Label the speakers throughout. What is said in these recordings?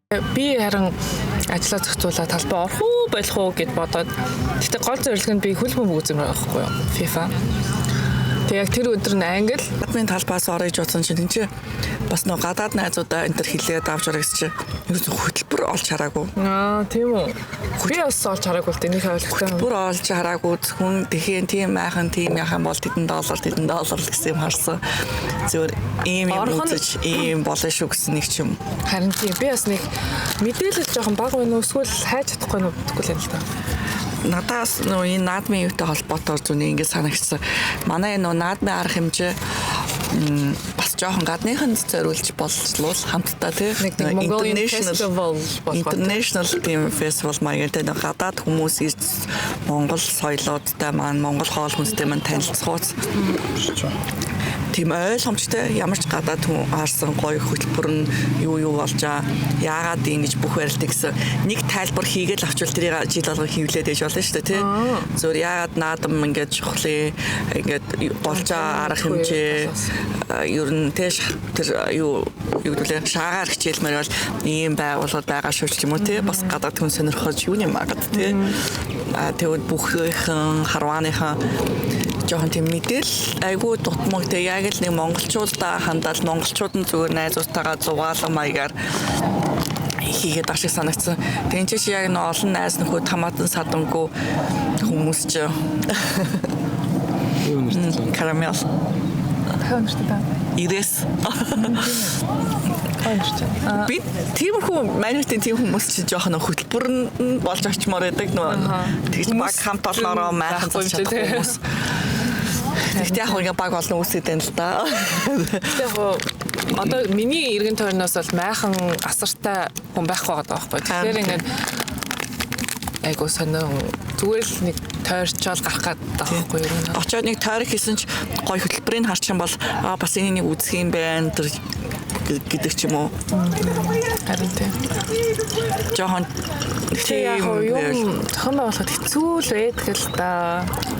Speaker 1: Би харин ажлаа зохицуулаад талбай орох уу болох уу гэд бодоод гэхдээ гол зорилго нь би хөл бөмбөг үзэмээр байхгүй юу FIFA. Тэг яг тэр өдөр нь англи
Speaker 2: гадны талбаас орж утсан чинь энэ бас нөө гадаад найзуудаа энэ төр хилээд авч байгаа гэсэн чинь хөтөлбөр олж хараагүй.
Speaker 1: Тийм үү. Би бас олж хараагүй л тэнийг ойлгохтой.
Speaker 2: Хөтөлбөр олж хараагүй хүн тэхийн тийм майхан тийм яхан бол $10 гэсэн юм харсан. Зөвөр ийм юм үзэж ийм болно шүү гэсэн нэг ч юм.
Speaker 1: Харин тийм би бас нэг мэдээлэл жоохон бага байна уу эсвэл хайж чадахгүй нь гэдэггүй л юм л та.
Speaker 2: Надаас нөө энэ наадмын юутай холбоотойгоор зүний ингэ санагдсан. Манай нөө наадмын арга хэмжээ бас жоохон гадныхан зориулж боллоо хамтдаа тийм international team festival маягаар тийм гадаад хүмүүс ирж Монгол соёлоодтай маань Монгол хоол хүнстэй маань танилцуулж тийм ойлгомжтой ямар ч гадаад хүн харсан гоё хөтөлбөр нь юу болж яагаад ингэж бүх барилтыг гэсэн нэг тайлбар хийгээл авчвал тэрийг жил болгон хийвлээд ээж болно шүү дээ тий. Зөв яагаад наадам ингэж чухлын ингэж болж байгаа арга хэмжээ ер нь тэр юу гэдүүлээ шаагаар хичээлмээр бол ийм байгууллагууд байгаа шүү ч юм уу тий. Бас гадаад хүн сонирхож юу юм агад тий. Тэгвэл бүхийнхэн харвааныхан жоохон тийм мэдээл айгүй дутмагтай яг л нэг монголчуудаа хандаад монголчууд нь зүгээр найзуудтайгаа зугаалan маягаар хийгээд байгаа шиг санагдсан. Тэгэн чи яг нэг олон найз нөхөд хамаатан садангүй хүмүүс ч
Speaker 3: юу нэртэй
Speaker 2: карамел Ирээс би тиймэрхүү манайхын тийм хүмүүс чи жоохон хөтөлбөр нь болж очимоор байдаг нөө тэгж баг хамт олноороо майхан зах чадахгүй хүмүүс. Тэгтээ яг ингээ баг олон үсэд байна л да.
Speaker 1: Яг одоо миний эргэн тойрноос бол майхан асартай хүн байхгүй байгаа байхгүй. Тэгэхээр ингээд айгуу сонин зүгээр л нэг тойрчоол гарах гэдэг байхгүй юу.
Speaker 2: Очоод нэг тойрох хийсэн ч гоё хөтөлбөрийг харчих юм бол бас энийг үзэх юм байна гэдэг ч юм уу.
Speaker 1: Харин тийм.
Speaker 2: Жохон
Speaker 1: тийм юм тохон байгуулахад хэцүү л байдаг л да.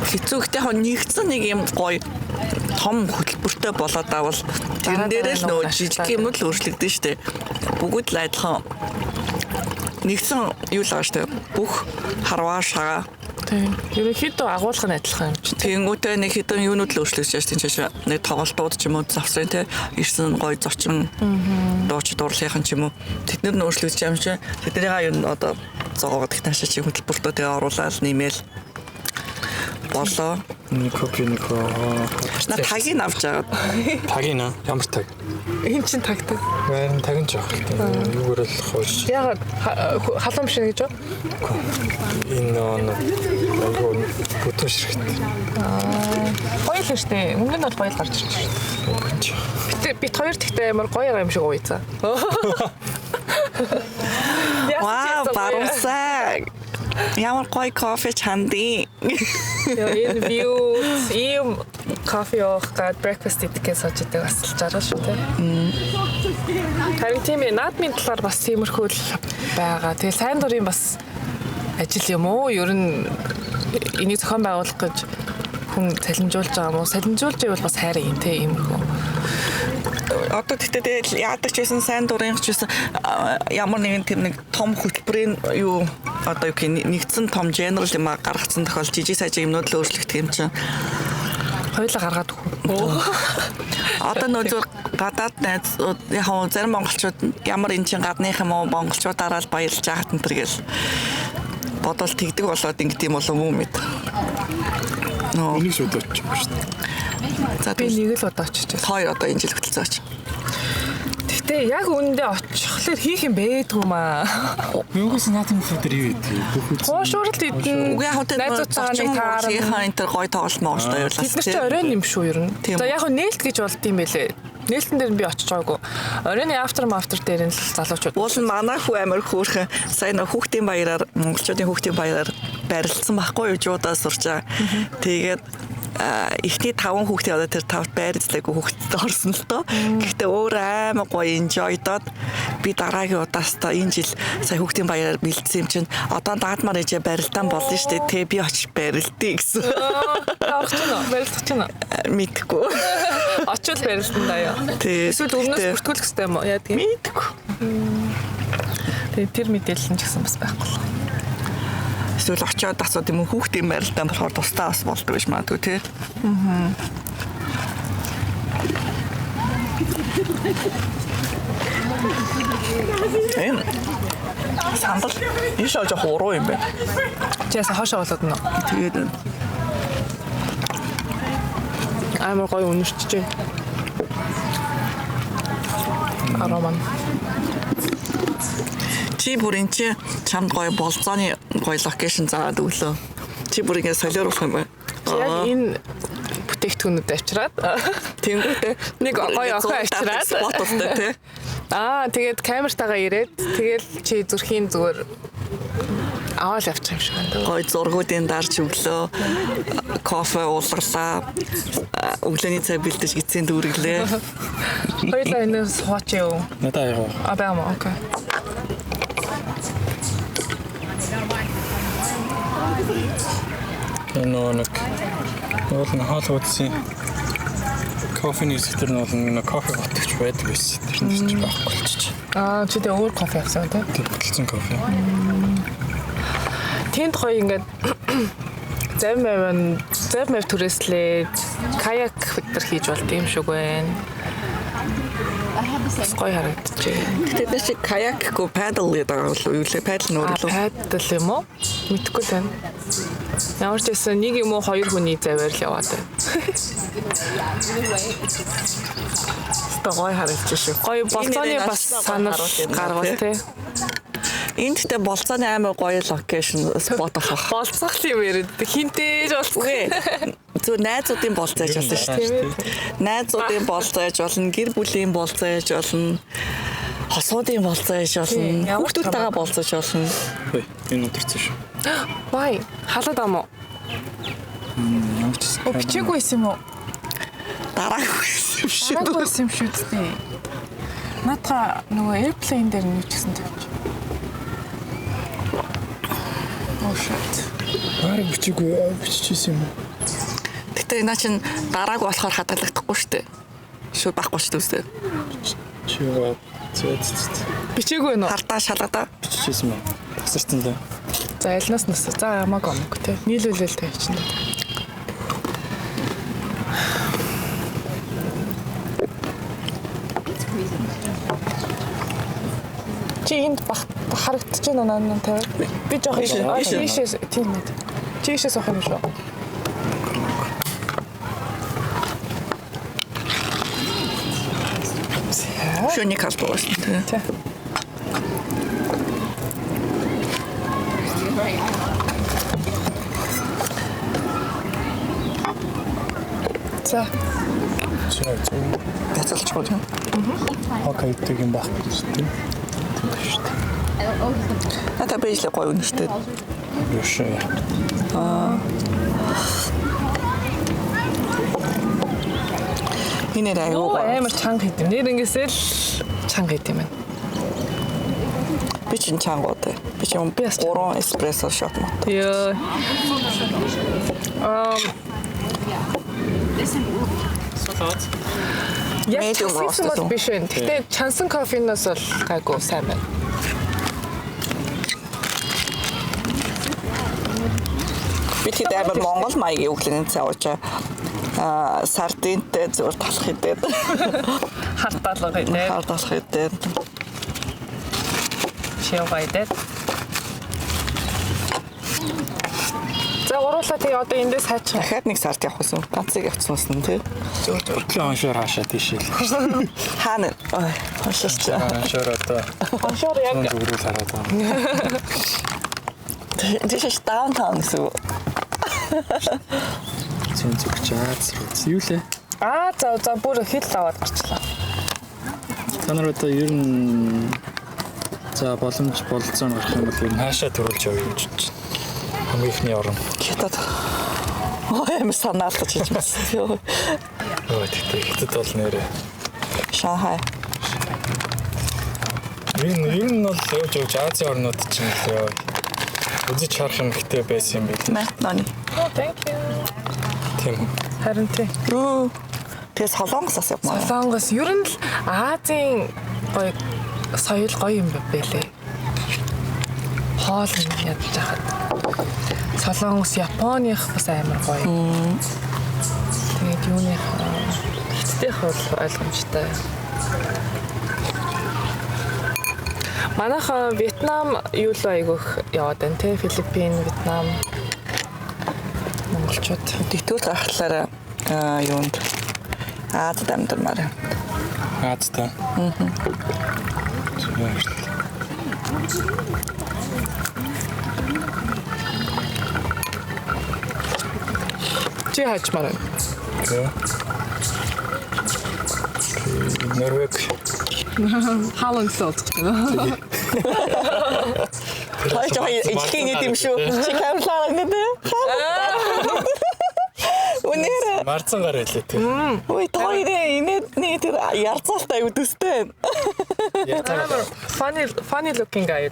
Speaker 2: Хэцүү гэхдээ яг нэгдсэн нэг юм гоё том хөтөлбөртэй болоод авал тэрэн дээр л нөө жижиг юм л өөрчлөгдөн штэ. Бүгд л адилхан нэгдсэн юу л байгаа штэ. Бүх харваа шагаа.
Speaker 1: Тийм. Ерөнхийдөө агуулга нь адилхан юм чи.
Speaker 2: Тэнгүүтээ нэг хэдэн юунууд л өөрчлөж яаж тийм чаашаа нэг тоглолтууд ч юм уу завсрын те ирсэн гоё зочин дууч дуурлахын ч юм уу тэднэр нь өөрчлөж юм чи тэднэрийн юу одоо зоогоод их таашаа чи хөтөлбөртөө тэгээ оруулаад нэмэл болоо
Speaker 3: нэг копи
Speaker 2: тагийг авч байгаа.
Speaker 3: Тагийг наа ямар таг?
Speaker 1: Энэ чин тагдаг.
Speaker 3: Харин таг нь жоох л тийм юугаар л хоош.
Speaker 1: Ягаад халуун машин гэж юу?
Speaker 3: Энэ айгуу бүтэн ширхт.
Speaker 1: Гоё л штэ. Өмнө нь бол гоё л гарч ирж штэ. Гэтэ бит хоёр тэгтээ амар гоё юм шиг ууйцаа.
Speaker 2: Вау, баруусаа. Ямар гоё кофе чанди.
Speaker 1: Энэ view ийм кофе уух breakfast идэх гэж суудаг бас л жаргал шүү те. Харин тийм ээ наадмын талаар бас тиймэрхүү л байгаа. Тэгээ сайн дурын бас ажил юм уу? Ер нь энийг зохион байгуулах гэж хүн салинжуулж байгаа юм уу? Салинжуулж байвал бас хайраа юм те иймэрхүү.
Speaker 2: Одоо тэгтээ яадаг ч гэсэн сайн дурын ч гэсэн ямар нэгэн тийм нэг том хөтөлбөрийн юу одоо юу гэх нэгдсэн том general юм гаргацсан тохиол жижиг сажиг юмнууд л өөрчлөгдөх юм чинь
Speaker 1: хоёулаа гаргаад өгөө.
Speaker 2: Одоо нөө гадаад найзууд яг зарим монголчууд ямар эн чин гадных юм уу монголчуудаараа л баярлж байгаа энэ төр гэл бодвол тэгдэг болоод ингэдэм юм болов уу мэд.
Speaker 3: Энийг шууд очиж байгаа шүү дээ.
Speaker 2: За
Speaker 1: би нэг л удаа очиж байна.
Speaker 2: Хоёр одоо энэ жил хөтөлцөө очив.
Speaker 1: Гэхдээ яг үүндээ очихлаар хийх юм байдгүй маа.
Speaker 3: Юугаас наадмын өдөр юу гэдэг?
Speaker 1: Хоошууралт идэн.
Speaker 2: Үгүй яг
Speaker 1: найзуудтайгаа нэг
Speaker 2: таараа энэ төр гоё тоглолт моголтой явуулсан.
Speaker 1: Бид нар ч оройн юм шүү ер нь. За яг нээлт гэж болд юм байлээ. Нээлтэн дээр би очиж байгаагүй. Оройны after дээр нь залуучууд.
Speaker 2: Уул нь манай хүү амир хөөрхөн сайн хүүхдийн баяраар монголчуудын хүүхдийн баяраар барилдсан байхгүй юу жуудаа сурч байгаа. Тэгээд ихний 5 хүүхдээ одоо тэр 5-т байрлалаагүй хүүхдэд орсон л доо. Гэхдээ өөр аймаг гоё enjoy-дод би дараагийн удааста энэ жил сая хүүхдийн баяраар бэлдсэн юм чинь одоо даадмаар ээжээ барилдаан болно шүү дээ. Тэ би очиж барилдъя гэсэн.
Speaker 1: Орох ч нэ барилдах ч нэ.
Speaker 2: Мэдгүй.
Speaker 1: Очил барилдан даа яа. Эсвэл өмнөөс бүртгүүлэх хэрэгтэй юм уу? Яа тийм.
Speaker 2: Мэдгүй.
Speaker 1: Тэгээ тэр мэдээлэл нь ч гэсэн бас байхгүй.
Speaker 2: Эсвэл очиод асууд юм хүүхдийн байралтай болохоор тусдаа бас болдог биш магадгүй тий. Сандал ийш очоо хуруу юм бэ.
Speaker 1: Чээс хошоо болоод нөө.
Speaker 2: Тэгээд
Speaker 1: Амар гоё үнэрчж байна. Ароман.
Speaker 2: чи бүрийн чи чамд гоё болцооны гоё локейшн заагаад өглөө. Чи бүрийгээ солиоруулах юм байна.
Speaker 1: Яг энэ бүтээгдэхүүнүүд авчираад
Speaker 2: Тэнгүүтээ
Speaker 1: нэг гоё охин авчираад
Speaker 2: споттой тий.
Speaker 1: Тэгээд камертагаа ирээд тэгэл чи зүрхийн зүгээр аваад явчих юм шиг байна.
Speaker 2: Гоё зургуудын дарж өглөө кофе уулгарлаа. Өглөөний цай бэлдэж эцсийн дүүрэглээ.
Speaker 1: Хоёлаа энэ сууч юу?
Speaker 3: Надаа яг.
Speaker 1: Баам окей.
Speaker 3: Нэг хоол үзсэн. Кофений хэсгээр нь кофе готч байдаг байсан. Тэрнээс ч байхгүй болчих.
Speaker 1: Чи тэгээ өөр кофе авсан тий?
Speaker 3: Бүтэлсэн кофе.
Speaker 1: Тэнд гоё ингээд зарим түрээслээд каяк өдр хийж болт юм шиг байна. Гоё харагдчихэ.
Speaker 2: Тэгээд чи каякгүй падл гэдэг байгаа юу? Юу лээ падл нөөрлөө.
Speaker 1: Падл юм уу? Мэдхгүй тань. Ямар ч байсан нэг юм уу хоёр хүний заваар л яваад байна.
Speaker 2: Гоё харагдчихэ.
Speaker 1: Гоё болцооны бас санал гаргуул тий.
Speaker 2: Энд тэ болцооны амар гоё локейшн спот авах.
Speaker 1: Болцох юм яриад хинтээж болцгүй.
Speaker 2: Зөв найзуудын болцоо яж болно шүү дээ. Найзуудын болцоо яж болно, гэр бүлийн болцоо яж болно. Хосуудын болцоо яж болно. Хүүхдүүдтэйгээ болцоо яж болно.
Speaker 3: Хөөе, энэ өдөрцөн шүү.
Speaker 1: Вай, халаад ам уу? Бичээгүй юм уу?
Speaker 2: Дараагүй юм шүү.
Speaker 1: Дараагүй юм шүү дээ. Натха нөгөө airplane дээр нь ч гэсэн тавьчих. Oh shit.
Speaker 3: Бараг биччихсэн юм уу?
Speaker 2: Гэтэ наа чин дарааг болохоор хадгалахгүй шүү дээ. Шүү байхгүй шүү дээ.
Speaker 3: Чи яа зэт.
Speaker 1: Бичээгүй нөө.
Speaker 2: Хартаа шалгадаа.
Speaker 3: Биччихсэн юм. Тасарсан л.
Speaker 1: За ялнаас нас. За ямаагүй юм те. Нийлүүлэл тавьчихна. Чи энд харагдаж байна наа тавь. Би жоох ийшээс тийм ээ. Чи ийшээс авах юм шүү.
Speaker 2: Шөнийг халбаас тий.
Speaker 1: За.
Speaker 2: Яцалч гоо тийм.
Speaker 3: Окей, тэг юм баг гэж тийм.
Speaker 2: Надад бийжлээ гоё үнэтэй.
Speaker 3: Юу шээ.
Speaker 2: Энэ аюу
Speaker 1: Амар чанга хийдэм. Нэр ингэсэл чанга хийдэм байна.
Speaker 2: би чин чангуутай. Би чин 3 эспрессо шот мот.
Speaker 1: Ёо. Яг
Speaker 2: Medium roast
Speaker 1: бол биш вэ. Гэтэ чансан кофеноос бол гайгүй сайн байна.
Speaker 2: Би тэгээд амар Монгол маягийн өглөөний цай уучаа сардинтэй зүгээр талах хийдээд
Speaker 1: Хартаалга хийдэ.
Speaker 2: талах хийдээд
Speaker 1: Шивгайдад. За уруулаа тэгээ одоо эндээс хайчих.
Speaker 2: дахиад нэг сард явах гэсэн. Ганцыг явцсан нь тий.
Speaker 3: Өглөө оншоор хаашаа тийшээ.
Speaker 2: Хаана хоширч.
Speaker 3: Оншоор одоо
Speaker 1: Оншоор яг
Speaker 3: зүгрүүл хараад байгаа.
Speaker 2: Тийш даунтаун гэсэн.
Speaker 3: Зүүн зүгчаад юу лээ?
Speaker 1: за бүр хэл аваад гарчлаа.
Speaker 3: Та нар одоо ер нь за боломж болцсон гарах юм бол ер нь хаашаа төрүүлж явъя гэж бодож байна. Хамгийн ихний орон.
Speaker 2: Хятад. Ой санаалж хийж байна.
Speaker 3: Ой тэгтээ хятад бол нэрээ.
Speaker 2: Шанхай.
Speaker 3: Ер нь бол явж Азийн орнууд чинь л үзэж харах юм ихтэй байсан юм билээ.
Speaker 2: Мартаны.
Speaker 1: Thank you.
Speaker 3: Тийм үү.
Speaker 1: Харин тий.
Speaker 2: Тэгээс Солонгосоос явмаа.
Speaker 1: Солонгос ер нь л Азийн гоё соёл гоё юм байлээ. хоол ядаж хахад. Солонгос, Японых бас амар гоё. Тэгээд юуных хитдэх бол ойлгомжтой. Манайхан Вьетнам юу л айгүйх яваад байна те. Филиппин, Вьетнам, монголчууд.
Speaker 2: Дэвтгүүр гарахлаараа юунд Азад амьдармаар.
Speaker 3: Азтай.
Speaker 1: Чи хажмаар байна.
Speaker 3: Норвег.
Speaker 1: Хаалт болчих юм.
Speaker 2: Хаяж ижилхэн нэг юм шүү. Чи камерлаа гэдэг. Үнээр
Speaker 3: Марцан гар хэлээ тий.
Speaker 2: ой тойрээ нэг тэр ярцаалтай аюу төстэй.
Speaker 1: Funny looking guy.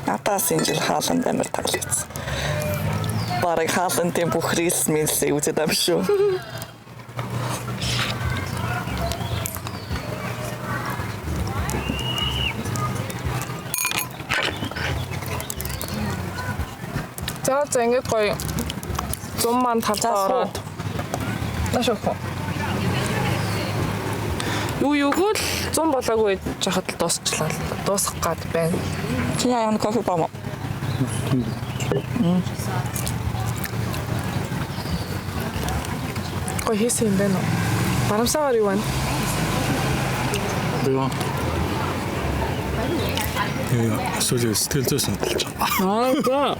Speaker 2: Натаас энэ жил хаалт амар таалагдсан. Бараг хаалтын бүх рилс мэлсээ үзээд ам шүү.
Speaker 1: За ингэж гоё зум маань талдаа ороод. Нашоохоо. Юу л зум болоогүй жахад л дуусчлаа. Дуусах гад байна.
Speaker 2: Чи яа кофе бамо.
Speaker 1: Гоё хийсэн юм байна уу? Барамсаагаар юу байна?
Speaker 3: Эсвэл сэтгэл зүйс хөдөлж байгаа.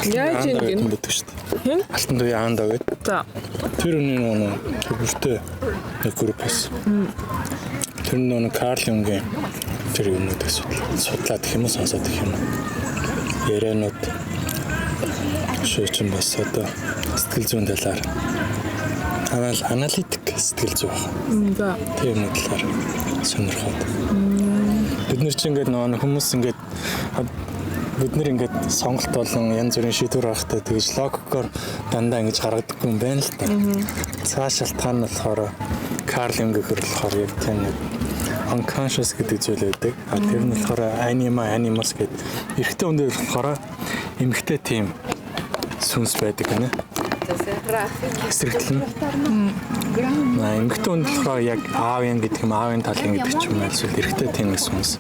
Speaker 1: Яаж юм гин?
Speaker 3: Мэддэг шүү дээ. Алтан дуу яанда гэдэг.
Speaker 1: За.
Speaker 3: Тэр үний нөгөө бүртээ нэг группс. Тэр нөгөө Карл Юнгийн тэр юмнуудыг судлаад гэх юм уу сонсоод гэх юм уу. Ярианууд шийдсэн бас одоо сэтгэл зүйн талаар аналитик сэтгэл зүй байна.
Speaker 1: За.
Speaker 3: Тэр юмнууд талаар сонирхоод. Бид нар чинь ингээд нөгөө хүмүүс ингээд бид нэр ингээд сонголт болон янз бүрийн шийдвэр гаргахтаа тэгж логикоор дандаа ингэж гаргадаггүй юм байна л та. Цаашаал тань нь болохоор Карл Юнгээр болохоор яг тийм нэг unconscious гэдэг зүйл байдаг. А тэр нь болохоор animus гэдэг эрэгтэй хүн дээр болохоор эмэгтэй тийм сүнс байдаг гэнэ. Эсрэгтэл нь. Эмэгтэй хүн болохоор яг аавын гэдэг юм аавын талын гэдэг ч юм уу эсвэл эрэгтэй тийм нэг сүнс.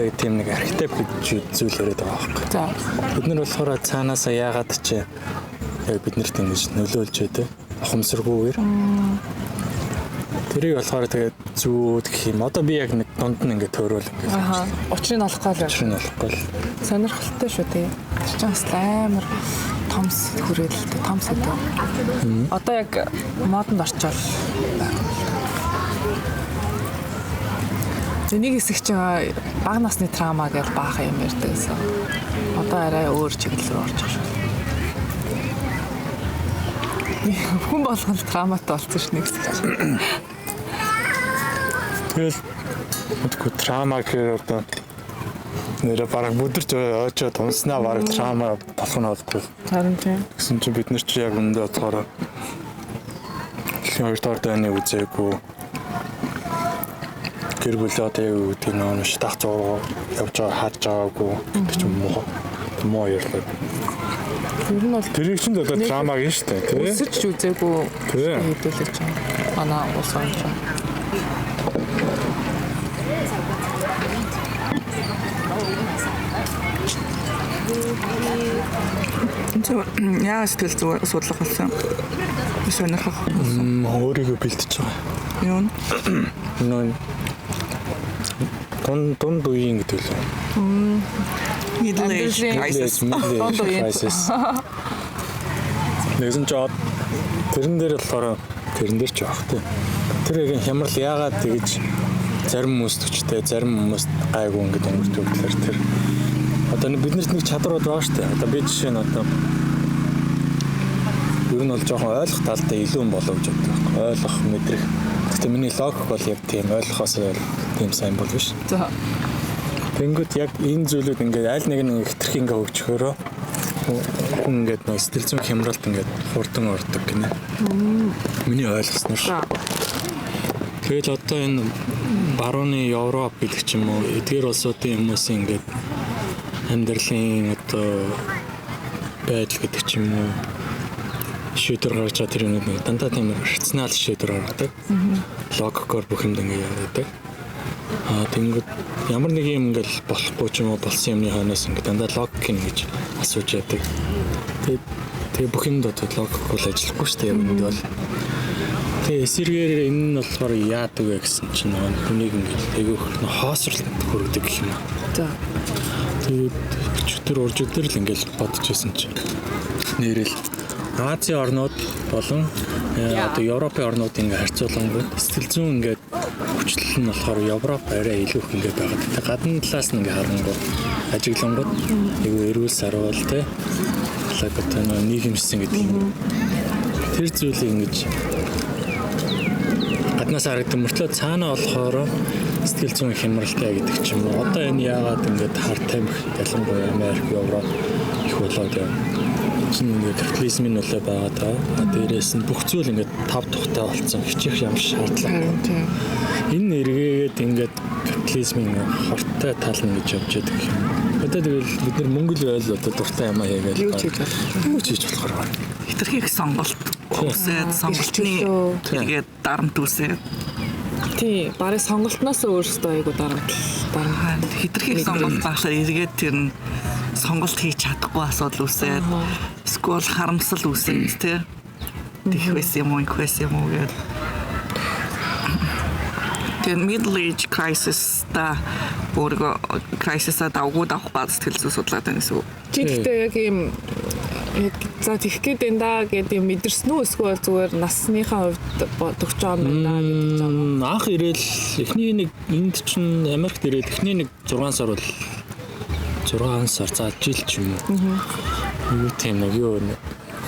Speaker 3: Тэгээд тийм нэг архетип гэж зүйл яриад байгаа байхгүй.
Speaker 1: За.
Speaker 3: Бид нар болохоор цаанаасаа яагаад ч яг биднэрт ингэж нөлөөлж байдаг. Ухамсаргүйгээр. Тэрийг болохоор тэгээд зүүд гэх юм. Одоо би яг нэг дунд нь ингэ төөрөөл ингэ.
Speaker 1: Аха. Учрыг олохгүй л.
Speaker 3: Учрыг олохгүй л.
Speaker 1: Сонирхолтой шүү дээ. Тэр чинь бас амар том хүрээлэлтэй том сэдв. Одоо яг модонд орчвол нэг хэсэг чинь бага насны трама гэж баахан юм ярьдагсан. Одоо арай өөр чиглэл рүү орж байгаа шүү. Хүн болгон траматай болсон ш нэг хэсэг.
Speaker 3: Тэгэл мэдгүй трама гэхээр одоо нэр бараг бүдэрч очоод унснаа бараг трама болох нь болтгоо.
Speaker 1: Харин тийм.
Speaker 3: Гэсэн чинь бид нар чи яг өндөө болохоор хоёр дахь дайны үзээгүй гэр бүлээ одоо юу гэдэг нь шатах зураг явж байгаа хаж байгаагүй гэдэг ч юм уу. Муу ярьлаа.
Speaker 1: Ер нь бол
Speaker 3: тэрийг чинь одоо драмаг нь шүү дээ тий.
Speaker 1: өсөж үзээгүй хэдүүлж байгаа. Манай уус онч.
Speaker 2: Яа сэтгэл судлах болсон. Сонирхох.
Speaker 3: Өөрийгөө бэлтэж байгаа.
Speaker 2: Юу
Speaker 3: нөө дунд үеийн гэдэг л.
Speaker 2: Middle age crisis.
Speaker 3: Нэгэн ч тэрэн дээр болохоор тэрэн дээр ч явах тий. Тэр яг хямрал яагаад тэгэж зарим хүмүүст өчтэй зарим хүмүүст гайгүй ингэж өнгөрдөг гэхээр тэр одоо биднэрт нэг чадварууд байгаа шүү дээ. Одоо би жишээ нь одоо ер нь бол жоохон ойлгох талдаа илүү болов гэж боддог. Ойлгох, мэдрэх. Гэхдээ миний логик бол яг тийм ойлгохоос тийм сайн бол биш.
Speaker 1: За.
Speaker 3: Тэнгүүд яг энэ зүйлүүд ингээд аль нэг хитрхи ингээд хөгжөхөөрөө хүн ингээд нэг сэтгэл зүйн хямралд ингээд хурдан ордог гинэ. Миний ойлгосноор. Тэгэл одоо энэ барууны Европ гэдэг ч юм уу эдгээр улсуудын хүмүүсийн ингээд амьдралын одоо байдал гэдэг ч юм уу шийдвэр гаргаж байгаа тэр нэг дандаа тийм рационал шийдвэр гаргадаг. Логикоор бүх юм ингээд яадаг. Тэнгүүд ямар нэг юм ингээл болохгүй ч юм уу болсон юмны хойноос ингээд дандаа логик ингэж асууж яадаг. Тэгээ бүх юмд одоо логик бол ажиллахгүй шүү дээ юм бол. Тэгээ эсэргээр энэ нь болохоор яадаг вэ гэсэн чинь хүнийг ингээд айгүйх хоосрлт хүргэдэг гэх юм.
Speaker 1: За.
Speaker 3: Тэгээд өчтөр уржөдөр л ингээд бодож байсан чинь нэрэл Азийн орнууд болон одоо Европын орнуудын ингээд харьцуулангууд сэтгэл зүйн ингээд хүчлэл нь болохоор Европ арай илүү их ингээд байгаа. Тэгээд гадна талаас нь ингээд харангуй ажиглангууд айгүй эрүүл сарвал те логотон нийгэмшсэн гэдэг юм. Тэр зүйлийг ингэж гаднаас харагдсан мөртлөө цаанаа болохоор сэтгэл зүйн хямралтай гэдэг ч юм уу. Одоо энэ яагаад ингээд хар тамхи ялангуяа Америк, Европ их болоод чинь ингээд капитализмын нөлөө байгаа даа. Дээрээс нь бүх зүйл ингээд тав тухтай болсон. Хичих ямар шаардлагатай. Энэ эргээгээд ингээд капитализмын хортой тал нь гэж явж байдаг юм. Одоо тэгэл бид нар Монгол байл одоо дуртай юм аяагаад юу хийж болохоор байна.
Speaker 2: Хитрхи их сонголт усаад сонголтны тэгээд дарамт үсээд
Speaker 1: Тий, барыг сонголтноос өөрөөсөө айгуу дарамт
Speaker 2: хитрхи их сонголт багшаа эргээд тэр нь сонголт хийж чадахгүй асуудал үсээд эсвэл харамсал үсээд тий. Тэгэх байсан юм уу гэдэг. Тэр middle age crisis та өөрөө crisis-а давгууд авах бааз сэтгэл зүй судлаад байна гэсэн үг.
Speaker 1: Чи гэхдээ яг ийм за тэгэх гээд энэ даа гэдэг юм мэдэрсэн үү эсвэл зүгээр насныхаа хувьд 40 он байна гэдэг юм.
Speaker 3: Анх ирээл эхний нэг энд чинь Америкт ирээд эхний нэг 6 сар бол 6 сар за жил ч юм уу. Юу тийм нэг юу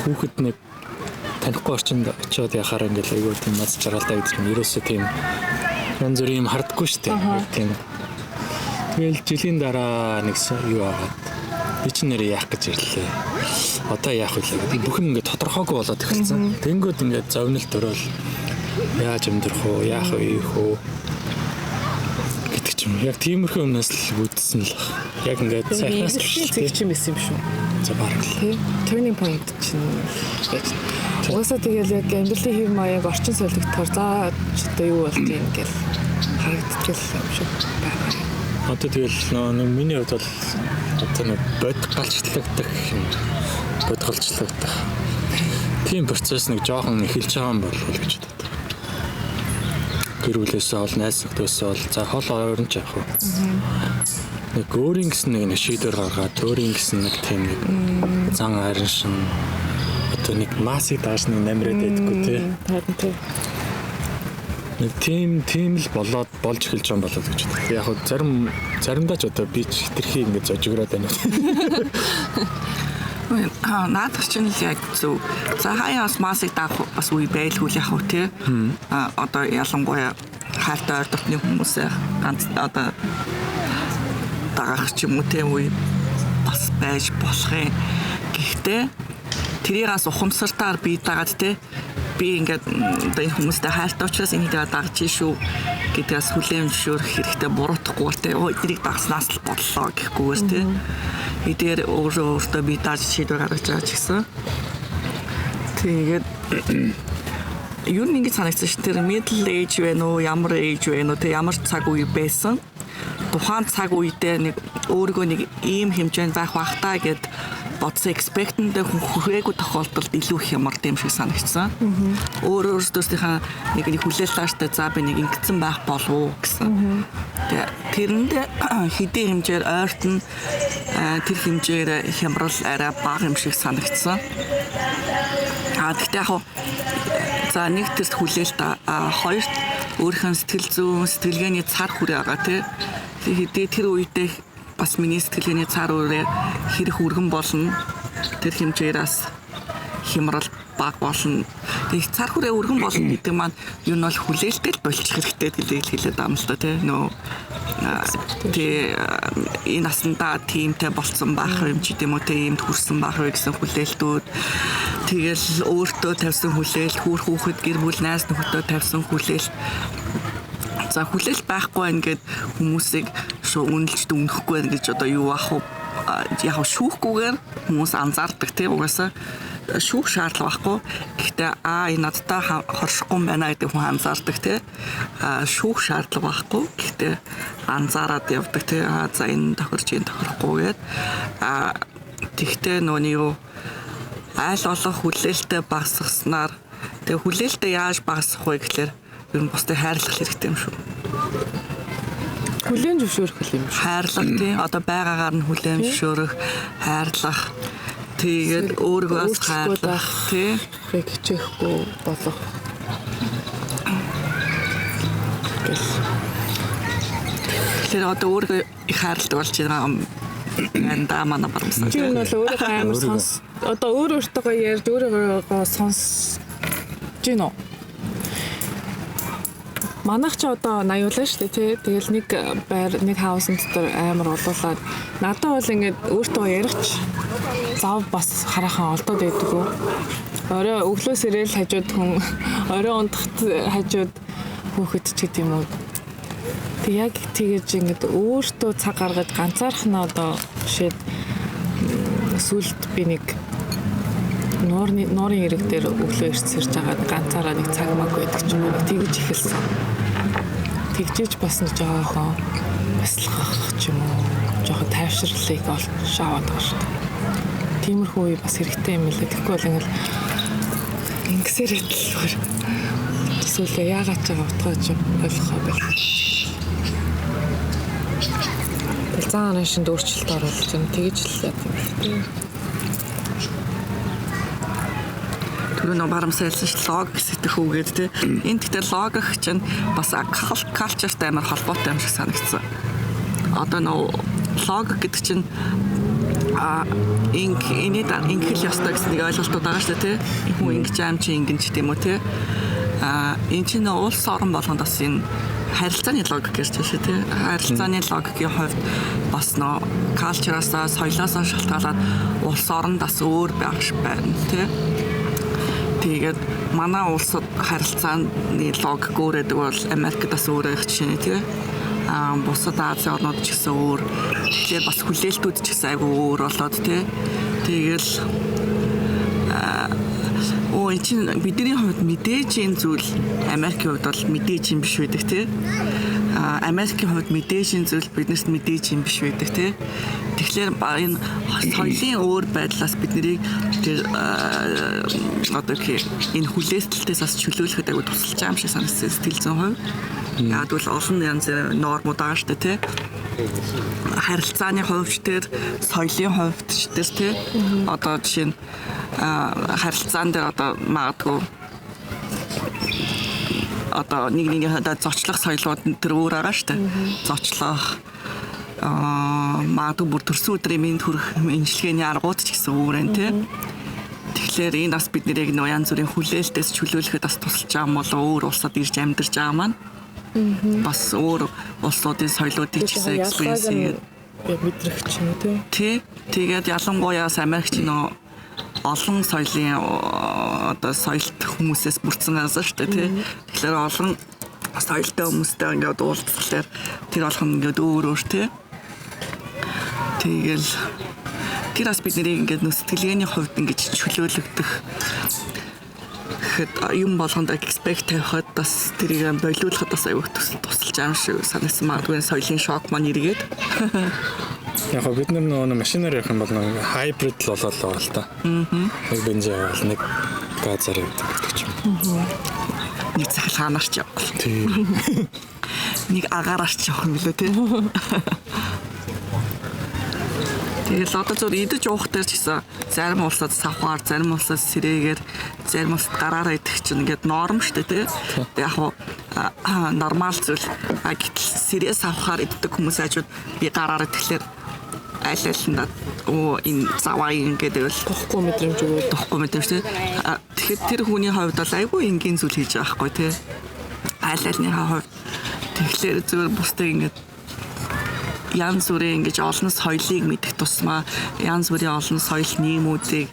Speaker 3: хүүхэд нэг танихгүй орчинд очиод яхаар ингээл айгүй тийм мас жаргалтай гэдэг юм. Ерөөсөө тийм янз бүрийн юм хардггүй шүү дээ. Тийм. Тэгэл жилийн дараа нэг юу аваад би ч нэрээ яах гэж ирлээ. Одоо яах вэ гэдэг бүх юм ингээд тодорхойгүй болоод эхэлсэн. Тэнгүүд ингээд зовнилт өрөөл яаж амьдрах уу, яах вэ хөө гэдэг ч юм. Яг тиймэрхүү юмнаас л үүдсэн л. Яг ингээд сайхнаас
Speaker 1: зэг чим байсан юм шүү.
Speaker 3: За бараг л.
Speaker 1: Turning point чинь гэж. Угаасаа тэгэл яг амьдралын хэв маяг орчин солигдохоор за одоо юу болт юм гэл харагддаг юм шиг байна.
Speaker 3: Одоо тэгэл миний хувьд бол одоо нэг бодголчлогдох юм. Бодголчлогдох. Тийм процесс нэг жоохон эхэлж байгаа юм болов уу гэж боддог. Гэр бүлээсээ бол найз нөхдөсөө бол за хол ойрон ч явах уу. Нэг өөрийн гэсэн нэг шийдвэр гаргаад өөрийн гэсэн нэг тийм нэг зан хайрын шин одоо нэг масыг дааш нэг намраад байдаггүй тий.
Speaker 1: Тий.
Speaker 3: Нэг тийм л болоод болж эхэлж байгаа юм болоо гэж боддог. Яг хөө заримдаа ч одоо би ч хитрхи ингэ зожигроод байна.
Speaker 2: Наадах чинь л яг зөв. За хаяас масыг даах бас үе байлгүй яах вэ тий. Одоо ялангуяа хайртай ойр дотны хүмүүсээ ганц одоо даах ч юм уу тий үе бас байж болох юм. Гэхдээ тэрийгээс ухамсартаар бий дагаад тий би ингээд одоо энэ хүмүүстэй хайртай учраас энийг дагж шүү гэдгээс хүлээн зөвшөөрөх хэрэгтэй буруутахгүй тий энийг дагснаас л боллоо гэхгүйгээр тий эдгээр өөртөө би дааж шийдвэр гаргаж байгаа ч гэсэн тэгээд юу нэг санагдсан шүү тэр middle age вэ нөө ямар age вэ нөө тий ямар цаг үе байсан тухайн цаг үедээ нэг өөргөө нэг ийм хэмжээнд байх бахтаа гэд бодсон expectant-тэй хүрээгүй тохиолдолд илүү хямар юм шиг санагдсан. Өөрөөсдөөсийнхаа нэг хүлээл тааштай за би нэг ингэсэн байх болов уу гэсэн. Тэрэнд хэдийн хэмжээр ойртон тэр хэмжээр хямрал арай бага юм шиг санагдсан. Гэхдээ яг за нэг тэр хүлээлт хоёрт өөрийнхөө сэтгэл зүйн сэтгэлгээний цар хүрээ байгаа тий. Хэдий тэр үедээ бас миний сэтгэлгээний цар үрээ хэрэг үргэн болно. Тэр хэмжээрээс хямрал баг болно. Тэгээ цар хүрээ өргөн болно гэдэг маань юу нь бол хүлээлттэй болчих хэрэгтэй гэдгийг хэлээд байгаа юм л да тий. Нөө энэ насандаа тиймтэй болцсон байх юм ч гэдэм үү тиймд хүрсэн байх вэ гэсэн хүлээлтүүд тэгэл өөртөө тавьсан хүлээлт хүүхэд гэр бүл найз нөхөдөө тавьсан хүлээлт За хүлээл байхгүй ингээд хүмүүсийг шууд үнэлж дүнэхгүй байх гэж одоо юу ах вэ? Яг шүүхгүйгээр хүмүүс анзаардаг тийм угаасаа шүүх шаардлага байхгүй. Гэхдээ энэ надтай хоршихгүй байна гэдэг хүн анзаардаг тийм. Шүүх шаардлага байхгүй. Гэхдээ анзаараад явдаг тийм. За энэ тохирохгүй гэдэг. Тэгтээ нөөний юу айл болох хүлээлттэй багасгаснаар тэгээ хүлээлттэй яаж багасгах вэ гэхээр ер нь бусдыг хайрлах хэрэгтэй юм шүү.
Speaker 1: Хүлээн зөвшөөрөх юм шүү.
Speaker 2: Хайрлах тий одоо байгаагаар нь хүлээн зөвшөөрөх, хайрлах тэгээд өөрийгөө хайрлах тий
Speaker 1: хичээхгүй болох.
Speaker 2: Тэгэхээр одоо өөрийгөө их хайрладаг болж байгаа юм. Янда манай бармсан.
Speaker 1: Чи энэ бол өөрөө амар сонс. Одоо өөртөө ярьж өөрийгөө сонсож гинөө. Манайх ч одоо 80 улаа шүү дээ тий. Тэгэл нэг байр нэг хаусын дотор амар олуулаад надад бол ингээд өөртөө ярих зав бас хараахан олдоод байдгүй. Орой өглөөс ирээл хажууд хүн орой ундахт хажууд хөөхөд ч гэдэм юм уу. Тэг яг тэгэж ингээд өөртөө цаг гаргаж ганцаарх нь одоо жишээд сүлд би нэг нуурын ирэг дээр өглөө ирсэрж байгаа ганцаараа нэг цаг маг байдаг ч юм уу тэгж эхэлсэн. Тэгжээж бас нэг жоохон бясалгах ч юм уу жоохон тайвширлыг олж аваад байгаа шүү дээ. Тиймэрхүү үе бас хэрэгтэй юм лээ. Тэгэхгүй бол ингээд ингэсээр хэлбэр эсвэл яагаад ч утгаж ойлгох байх. Цаана шинд өөрчлөлт оруулж байна. Тэгж л яа юм шүү.
Speaker 2: Тэр нөө барамсайлсан ш логик сэтэх үгээд те. Энэ тэгтээ логик чинь бас culture-тай амар холбоотой юм шиг санагдсан. Одоо нөө логик гэдэг чинь ингээл ястай гэсэн нэг ойлголтууд байгаа шүү дээ те. Хүн ингэж аим чи ингэнч тийм үү те. Энэ чинь улс орон болгонд бас энэ харилцааны логик гэж тийм шүү тий. Харилцааны логикийн хувьд бас нөө culture-аас соёлоос шалтгаалаад улс оронд бас өөр байх байна тий. Тэгээд манай улсад харилцааны логик өөр гэдэг бол Америкт бас өөр их жишээ тий. Бусад Азийн орнууд ч гэсэн өөр. Тэгэхээр бас хүлээлтүүд ч гэсэн айгүй өөр болоод тий. Тэгэл чинь бидний хувьд мэдээж энэ зүйл Америкийн хувьд бол мэдээж юм биш байдаг тий. Америкийн хувьд мэдээж энэ зүйл биднэрт мэдээж юм биш байдаг тий. Тэгэхээр энэ соёлын өөр байдлаас биднийг тэр одоо энэ хүлээлтэлтээс бас чөлөөлөхөд айгүй тусалж байгаа юм шиг санагдсан сэтгэл зүйн хувьд. Яг бол олон янзын нормууд байгаа шүү дээ тий. Харилцааны хувьд тэр соёлын хувьд ч тэр тий. Одоо жишээ нь харилцаан дээр одоо магадгүй одоо нэг зочлох соёлууд тэр өөр байгаа шүү дээ. Зочлох магадгүй бүр төрсөн өдрийн мэд хүрэх имчилгээний аргууд ч гэсэн өөр энэ тий. Тэгэхээр энэ бас биднийг нөө янз бүрийн хүлээлтээс чөлөөлөхөд бас тусалж байгаа юм болоо өөр улсад ирж амьдарч байгаа маань. Бас өөр улсуудын соёлуудыг ч гэсэн экспириенс хийгээд
Speaker 1: мэдрэх ч юм уу тий.
Speaker 2: Тэгээд ялангуяа Америкч нөө олон соёлын одоо соёлт хүмүүсээс бүрдсэн газар шүү дээ тий. Тэгэхээр олон соёлтой хүмүүстэй ингээд уулзсаар тэр болох нь ингээд өөр тий. Тэгэл тэр бас бидний ингээд сэтгэлгээний хувьд ингээд чөлөөлөгдөх гэхэд юм болгонд expect тавихад бас тэрийг болиулахад бас аюул тусалж байгаа юм шиг санагдсан. Магадгүй соёлын шок маань эргээд.
Speaker 3: Яг бид нар машинаар явах юм бол хайбрид л болоод байгаа л та. Нэг бензин авал нэг газар явдаг гэдэг ч юм. Нэг цахилгаанаар ч явах. Тийм. Нэг агаараар ч явах юм лээ тий. Тэгэл одоо зөв идэж уух дээр ч гэсэн зарим улсад савхаар, зарим улсад сэрээгээр, зарим улсад гараараа идэх чинь ингээд норм шүү дээ тий. Яг нормал зүйл. Гэтэл сэрээ савхаар иддэг хүмүүс хажууд би гараараа тэгэхээр аль-алиндаа энэ заваа ингээд л
Speaker 1: тохгүй мэдрэмж өгөөд
Speaker 2: тохгүй мэдрэмж тий. Тэгэхээр тэр хүний хувьд бол айгүй энгийн зүйл хийж байгаа хгүй тий. Аль-алиныхаа хувьд тэгэхээр зөвөр бусдыг ингээд янз бүрийн ингэж олон соёлыг мэдэх тусмаа янз бүрийн олон соёл нийгмүүдийг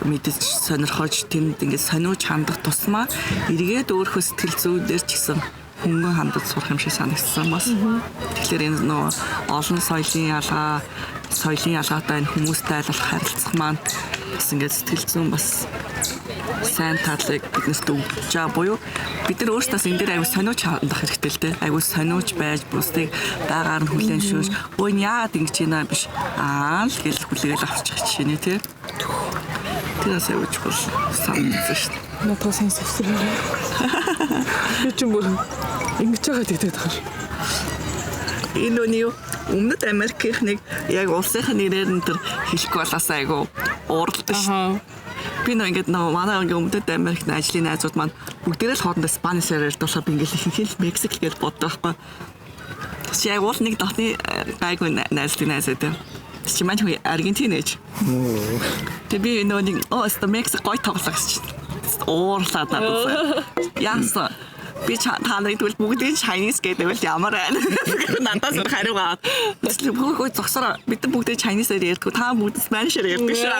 Speaker 2: мэдэж сонирхож тэнд ингэж сониуч хандах тусмаа эргээд өөрийнхөө сэтгэл зүйдээр ч гэсэн хөнгөн хандаж сурах юм шиг санагдсан бас. Тэгэхээр энэ нөгөө олон соёлын ялгаатай энэ хүмүүстэй айлуулах харилцах маань бас ингээд сэтгэл зүйн бас сайн талыг биднээс өгч байгаа буюу бид нар өөрсдөө энэ дээр аягүй сониуч хандах хэрэгтэй л дээ. Аягүй сониуч байж бусдыг байгаар нь хүлээн шүүж өө яагаад ингэж ийна биш л гэж хүлээгээл авчих жишээ нэ тий. Тэрээс аягүй чухал санагдсан шүү дээ.
Speaker 1: Надад сайн сэвсрээ. Би ч юм бүр ингэж байгаа гэдэг тахаш.
Speaker 2: Энэ үний өмнөд Америкийнхнийг яг улсынхаа нэрээр нь тэр хэлэхгүй болоос айгүй ууралдаг шүү. Би ингээд манай өмнөд Америкт ажлын найзууд маань бүгдээрээ л хоорондоо Спанишээр ярьдуулахаар би ингээд ихэнх Мексик гэж боддог байхгүй. Чи яг уул нэг дотны гайгүй найзлын найз гэдэг. Чи маань Аргентин ээж. Тэг би нэг Мексик гой тоглох гэж уурлаад надад. Яасан. Би таныг тэгвэл бүгдийг Chinese гэдэг бол ямар байна. Надаас хариугаад. Бүгд зогсороо бид бүгдийг Chinese-ээр ярьдаг. Та бүгд Spanish-ээр ярьдаг шүү.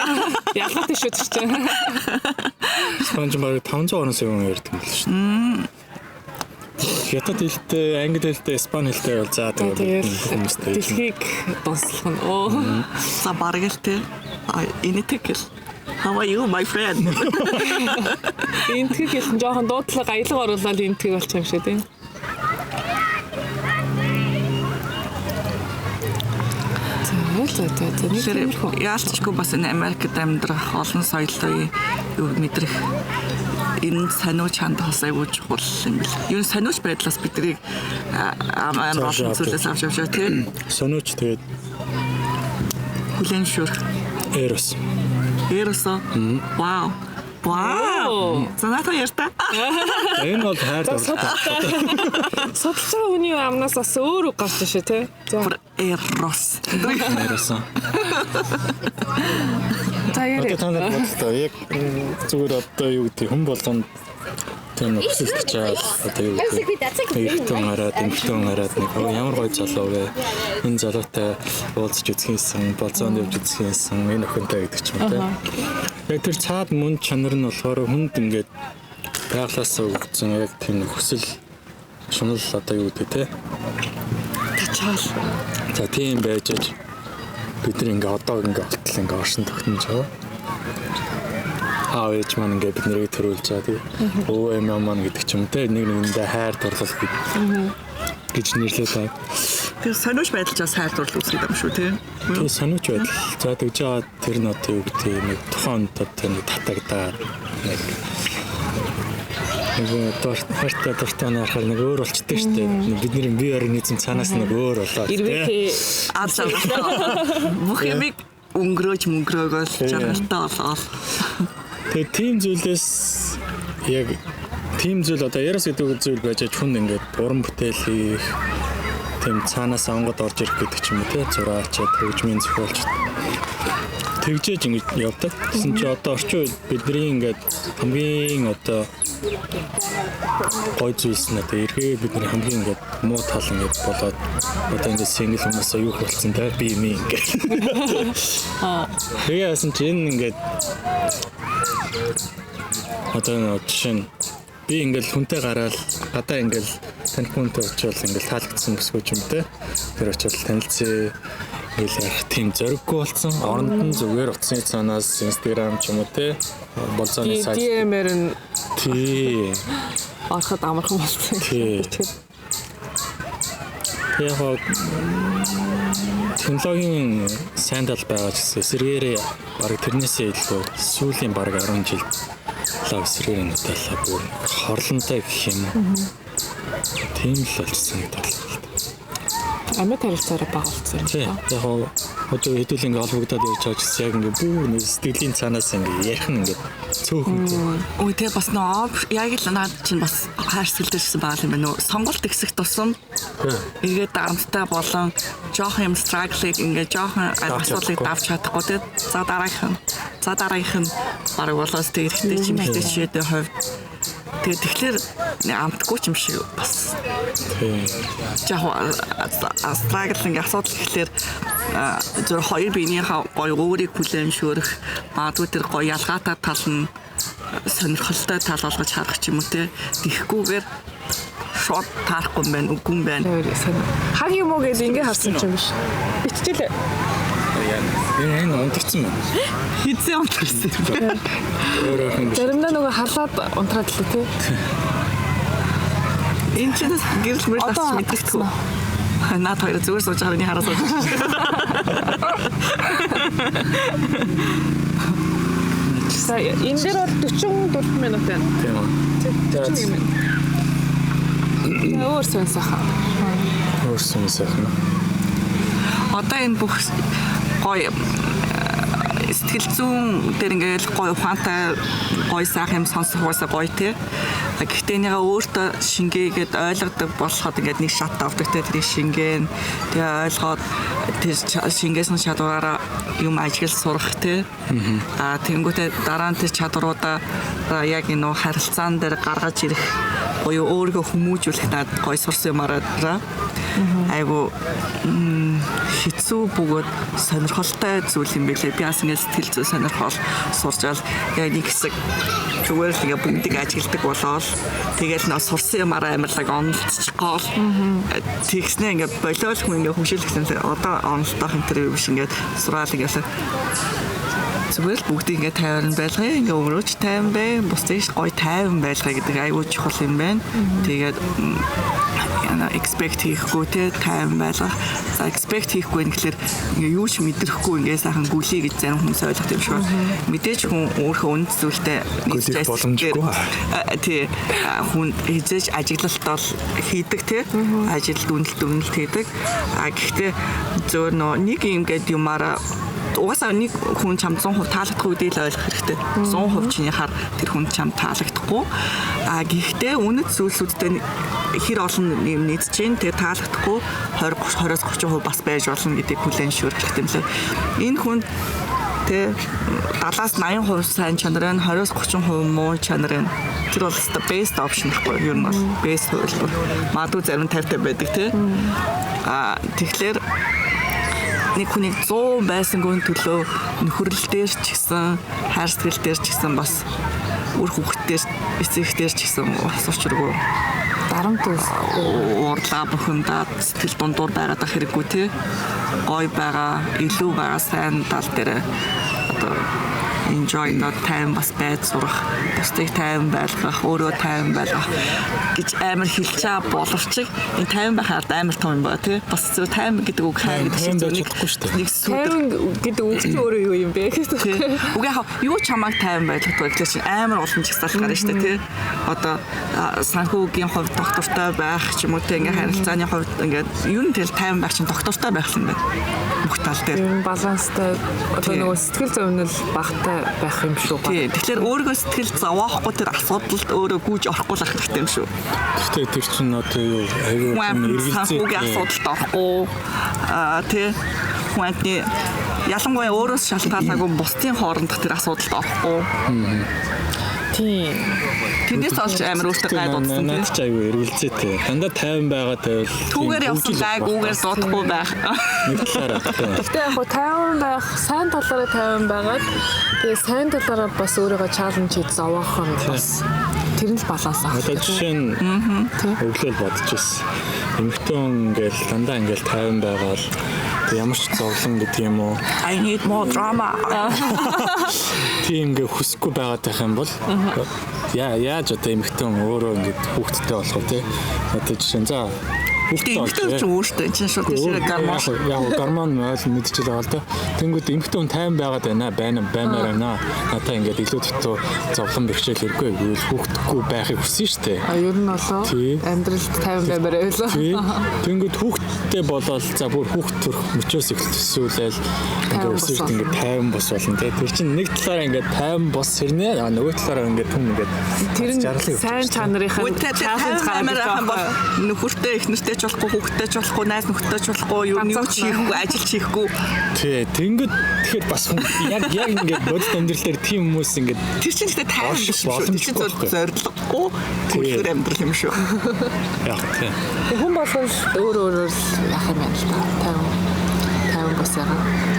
Speaker 1: Ялгаатай шүү дээ.
Speaker 3: Spanish баг 500 оноос өмнө ярьдаг юм л шүү. Хятад хэлтэй, англи хэлтэй, испани хэлтэй бол заа тэгээд хүмүүстэй.
Speaker 1: Дэлхийг донслох нь.
Speaker 2: За бараг л тээ. Инэтэг л. How are you, my friend?
Speaker 1: Энтгийг хэлсэн жоохон дуудлага аялга оруулаад энтгийг болчих юм шиг тийм. За.
Speaker 2: Яалтчгүй бас энэ Америкт амьдрах олон соёлын мэдрэх энэ сониуч хандхаас айгүй чухал юм бэл. Юу сониуч байдлаас биднийг амар олон зүйлээс авч явж байгаа тийм.
Speaker 3: Сониуч тэгээд
Speaker 2: хүлэн шүрх.
Speaker 3: Эрос.
Speaker 2: Вау. Санаа ярьта.
Speaker 3: Энэ бол хайр дурлал.
Speaker 1: Судалж байгаа хүний амнаас бас өөр үг гарч шүү тий.
Speaker 2: Эрос.
Speaker 1: За яриа.
Speaker 3: Танай бодлоо яг зүгээр одоо юу гэдэг хүн болгонд тийм өсөлтөж чаал одоо юу гэдэг эмхтэн хараад нэг ямар гоё залуу вэ энэ залуутай уулзч үзхийсэн болцоонд явж үзхийсэн энэ охинтой гэдэг ч юм те яг тэр цаад мөн чанар нь болохоор хүнд ингээд байглаасаа өгсөн яг тийм хүсэл шунал одоо юу гэдэг те
Speaker 2: тачаал
Speaker 3: за тийм байж бид нар ингээд одоо ингээд болтол ингээд оршин тогтнож байгаа ээж маань ингээд бид нэрийг төрүүлж байгаа тийм өө эм маань гэдэг ч юм те нэг нэгэндээ хайр дурлал гэж нэрлэдэг байна.
Speaker 2: Тэр сониуч байдалч бас хайр дурлал үүсгэж байгаа юм шүү тийм.
Speaker 3: Тэр сониуч байдал. За тэгж байгаа тэр нь одоо юу гэдэг нэг тухайн одоо нэг татагдаад нэг хайртай дуртай нарахаар нэг өөр болчихдээ шүү дээ. Бидний бие организм цаанаас нэг өөр болоод
Speaker 1: тийм.
Speaker 2: Бүх юм өнгөрөөгөөл жаргалтай болоод
Speaker 3: тэгээ тийм зүйлээс яг тийм зүйл одоо ярас гэдэг зүйл байж хүн ингээд уран бүтээл хийх тийм цаанаас онгод орж ирэх гэдэг ч юм уу те зураачаад хөгжмийн зохиолч тэгжээж ингэж явдаг. Гэсэн чи одоо орчин үед бидний ингээд хамгийн одоо гой зүйлс нь одоо эргээ бидний хамгийн ингээд муу тал ингээд болоод одоо ингээд сэнгэл хүмүүсээ юу болцсон те би юм ингээд тэгээ яасан чи энэ ингээд одоо жишээ нь би ингээл хүнтэй гараад гадаа ингээл тань хүнтэй очивол ингээл таалагдсан өсгөөж юм те тэр очивол танилцээ ингээл ярих тийм зориггүй болсон оронд нь зүгээр утасны цаанаас Instagram ч юм уу те болцооны сайт
Speaker 1: DM-ээр нь
Speaker 3: тий
Speaker 1: ороход амархан болсон.
Speaker 3: Яг технологийн сайн тал байгаа ч гэсэн эсэргээрээ бараг тэрнээсээ илүү сүүлийн бараг 10 жил лав эсрэгээр нөтөлөө бүр хорлонтой гэх юм уу. Тийм л болчихсон гэдэг л.
Speaker 1: Америк харилцаараа бага болсон юм байна.
Speaker 3: Яг одоо хэдүүл ингээ олбогдоод явж байгаа гэсэн яг ингээ бүр нэг сэтгэлийн цаанаас ингээ ярих нь ингээ цөөхөн.
Speaker 2: Ой тэгээ бас нөө яг л наад чинь бас хайрцагдэрсэн байгаа юм байна уу. Сонголт ихсэх тусам ингээд дарамттай болон жоох юм struggle-ыг ингээ жоохон асуудлыг давж чадахгүй тэгээ за дараагийнх нь бараг болоос тэгээ эрэгтэй чимэгтэй чийдээ хувь тэгэхээр амтгүй юм шиг бас жоохон struggle-ing асуудал гэхэлэр зөв хоёр биенийхээ гоё өөрийг хүлээмжшөөрөх магадгүй тэр гоё ялгаатай тал нь сонирхолтой тал болгож харах ч юм уу те тийхгүйгээр шууд таарахгүй юм байна, үгүй юм байна.
Speaker 1: Хаг юм уу гэж ингэ харсан ч юм биш. Биччихлээ.
Speaker 3: Энэ унтарсан байна.
Speaker 2: Хизээ унтарсан.
Speaker 1: Заримдаа нөгөө халаад унтраад л тий.
Speaker 2: Энэ ч гэрэл мөр тасч мэдчихгүй. Наад хоёр зүгээр сууж байгаа нэг хараа сууж.
Speaker 1: За энэ дээр бол 44 минут байна.
Speaker 3: Тийм үү.
Speaker 1: Өөрсөн сайхан.
Speaker 3: Өөрсөн сайхан.
Speaker 2: Одоо энэ бүх гоё сэтгэл зүйн дээр ингээл гоё ухаантай гоё сайхан юм сонсох уусаа гоё тий. Гэхдээ нэгээ өөртөө шингээгээд ойлгодог болоход ингээд нэг шат авдаг тий тэр шингээн тэгээ ойлгоод тэр шингээсэн чадвараараа юм ажиглал сурах тий. Тэнгүүтээ дараа нь тэр чадваруудаа яг энэ харилцаан дээр гаргаж ирэх буюу өөрийгөө хүмүүжүүлэх над гоё сурсан юмараа айгу хэцүү бөгөөд сонирхолтой зүйл юм билээ. Би бас ингэ сэтгэл зүй сонирхол сурчаал яг нэг хэсэг зүгээр л ингэ бүгдийг ажигладаг болоод тэгэл нөө сурсан юмараа амарлаг онолцчихгоол тэгснэ ингэ болиол хүн ингэ хөшөөлөхсөн одоо онолтоох энэ төр биш ингэ сураал ингэ зүгээр л бүгдийг ингэ тайван байлгая ингэ өмөрөөч тайван бай бусдыг гоё тайван байлгая гэдэг айгүй чухал юм байна. Тэгээд expect хийхгүй те тайван байлгах. За expect хийхгүй юм гэхэлэр ингээ юу ч мэдрэхгүй ингээ сайхан гүлий гэж зарим хүмүүс ойлгох юм шиг. Мэдээж хүн өөрийнхөө үнэт зүйлтэй
Speaker 3: нэгж боломжгүй.
Speaker 2: Тий хүн хийж ажиглалт бол хийдэг те ажилд үнэлт хийдэг. Гэхдээ зөөр нэг юм гээд юмараа угаасаа нэг хүн чам 100% таалагдахгүй гэдгийг л ойлгох хэрэгтэй. 100% чиний хар тэр хүн чам таалагдахгүй. Гэхдээ үнэт зүйлсүүдтэй хэр олон юм нийцж чинь тэр таалагдахгүй 20-30% бас байж болно гэдгийг хүлээн зөвшөөрөх юм лээ. Энэ хүн тэ 70-80% сайн чанар нь 20-30% муу чанар нь тэр бол the best option гэхгүй юу? Ер нь бол best хувилбар. Магадгүй зарим 50-50 байдаг тий. Тэгэхээр нэг хүнийг 100 байсангүй төлөө нөхөрлөл дээр ч гэсэн хайр сэтгэл дээр ч гэсэн бас үр хүүхдтэй эцэг дээр ч гэсэн асуучргүй дарамт уурлаа бухимдаад сэтгэл дундуур байгаад ах хэрэггүй тий гой байгаа илүү байгаа сайн тал дээр одоо enjoy not time бас байд сурах бусдыг тайван байлгах өөрөө тайван байлгах гэж амар хэлчээ боловч энэ тайван байхад амар том юм байна тий бас зөв тайван гэдэг үг хайр гэдэг шиг
Speaker 3: болохгүй шүү дээ.
Speaker 2: Нэг сүдэр
Speaker 1: гэдэг үг чинь өөрөө юу юм бэ
Speaker 2: тий үг яг юу ч хамааг тайван байлгах гэхэл чинь амар олон чигсаал гарна шүү дээ тий одоо санхүүгийн хувьд доктортой байх ч юм уу тий ингээ харилцааны хувьд ингээд юу нь тэл тайван байх чинь доктортой байх юм байна бүх тал дээр
Speaker 1: баланстай одоо нөгөө сэтгэл зүйн багтай байх юм шүү.
Speaker 2: Тий. Тэгэхээр өөрийгөө сэтгэл зовоохгүй тэр асуудалд өөрөө гүйж орохгүй л ах хэрэгтэй юм шүү.
Speaker 3: Гэхдээ тэр чинь одоо юу аюу эргэлзээ
Speaker 2: асуудалд орохгүй тий. Хүнний ялангуяа өөрөөс шалтгаалаагүй бусдын хоорондох тэр асуудалд орохгүй.
Speaker 1: Тийм.
Speaker 2: Тэндээс олж амар өөртөө гайд удсан.
Speaker 3: Наад ч аюу эргэлзээтэй. Дандаа тайван байгаа тавил.
Speaker 2: Түүгээр явсан гайгүйгээр дуудахгүй байх.
Speaker 3: Нэг талаараа.
Speaker 1: Гэхдээ яг тайван байх, сайн талаараа тайван байгаад тэгээ сайн талаараа бас өөрийгөө чаленж хийж зовоох нь бас тэр нь л баланс авах.
Speaker 3: Одоо жишээ нь өглөөл бодож ирсэн. Эмэгтэй хүн ингээл дандаа ингээл тайван байгаад ямар ч зовлон гэдэг юм уу.
Speaker 2: I need more drama.
Speaker 3: Тийм ингээ хүсэхгүй байгаад байх юм бол яаж одоо эмэгтэй хүн өөрөө ингээд хүүхдтэй болох вэ? Одоо жишээ нь за
Speaker 2: Эмэгтэй ч өөртөө чинь шууд тийшээ гормон.
Speaker 3: Яг гормон мэдчихэл байгаа л да. Тэнгүүд эмэгтэй хүн тайван байгаад баймаар байна. Надаа ингээд илүү дутуу зовлон бэрхшээл хэрэггүй гэвэл хүүхдгүй байхыг хүсэн шүү дээ.
Speaker 1: Ер нь болоо амьдралд тайван баймаар байлаа.
Speaker 3: Тэнгүүд хүүхдтэй болоод за бүр хүүхд төрөх мөчөөс эхэлж өсөөлэл ингээд өсөж ингээд тайван бос болно те. Тэр чинь нэг талаараа ингээд тайван бос хэрнээ нөгөө талаараа ингээд хүн ингээд
Speaker 1: тэр нь сайн чанарынхаа чаленж гаргах
Speaker 2: бол нөхөртэй эхнэртэй ч болохгүй хүүхдтэй ч болохгүй найз нөхдөд ч болохгүй юу ч хийхгүй ажил хийхгүй.
Speaker 3: Тий, тэнгүүд тэгэхээр бас яг ингээд бодит амьдрал дээр тийм хүмүүс ингээд
Speaker 2: тэр чинь ихтэй тайван биш шүү. Тэр чинь зориггүй хүлээр амьдрал юм шүү.
Speaker 3: Яг тий.
Speaker 1: Хүн болгон өөрөөр яах юм бэ л та. Тайван бас яа.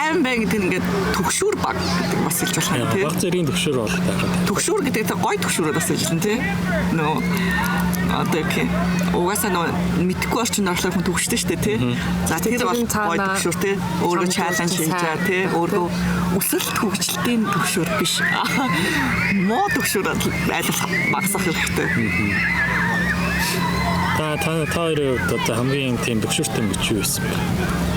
Speaker 2: тайван бай гэдэг нь ингээд төгшүүр баг гэдэг бас хэлж болох юм тий.
Speaker 3: Баг зэргийн төгшүүр бол байгаа.
Speaker 2: Төгшүүр гэдэг нь гой төгшүүрөө бас хэлж байна тий. Нөө одоо угаасаа нөө мэдхгүй орчин орлоо хүн төгшдөө шүү дээ тий. За тэр бол гой төгшүүр тий. Өөрөө чаленж хийж байгаа тий. Өөрөө өсөлт хөгжилтийн төгшүүр биш. Муу төгшүүр айлах багсах хэрэгтэй.
Speaker 3: Та хоёрын одоо хамгийн тийм төгшүүртэй мөч юу байсан бэ?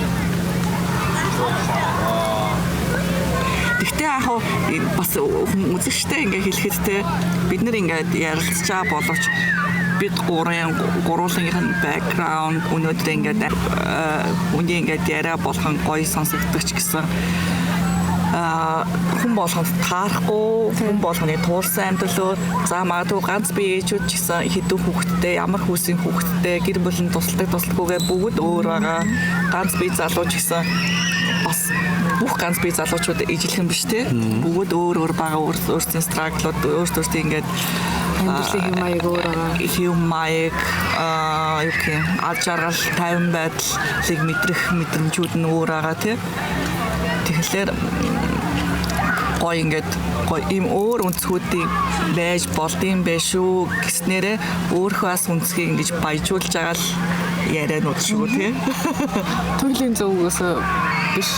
Speaker 2: Гэхдээ яг бас үзэгчтэй ингээ хэлэхэд те бид нэр ингээд ярилцж байгаа боловч бид гурвуулын бэкграунд өнөөдөр ингээд үний ингээд яриа болгон гоё сонсогддог ч гэсэн хүн болгонд таарахгүй, хүн болгоны туулсан амьдралөө за магадгүй ганц бие ээжүүд ч гэсэн хэдэн хүүхэдтэй, ямар хүүсийн хүүхэдтэй, гэр бүлийн тусалдаггүйгээр бүгд өөр байгаа. Ганц бие залуу ч гэсэн бас бүх ганц бие залуучууд ижлэх юм биш те. Бүгд өөр байгаа өөрсдийн страглууд, өөрсдөө ингээд
Speaker 1: амьдралын хэм маяг өөр байгаа.
Speaker 2: Хэм маяг юу гэх юм, аж аргал, тайван байдлыг мэдрэх мэдрэмжүүд нь өөр байгаа те. Тэгэхээр гоё ингээд гоё ийм өөр өнцгүүдийг байж болдсон байх шүү гэснээрээ өөрийнхөө бас өнцгийг ингэж баяжуулж байгаа л ярианууд шүү тий.
Speaker 1: Төрлийн зөвгөөс биш.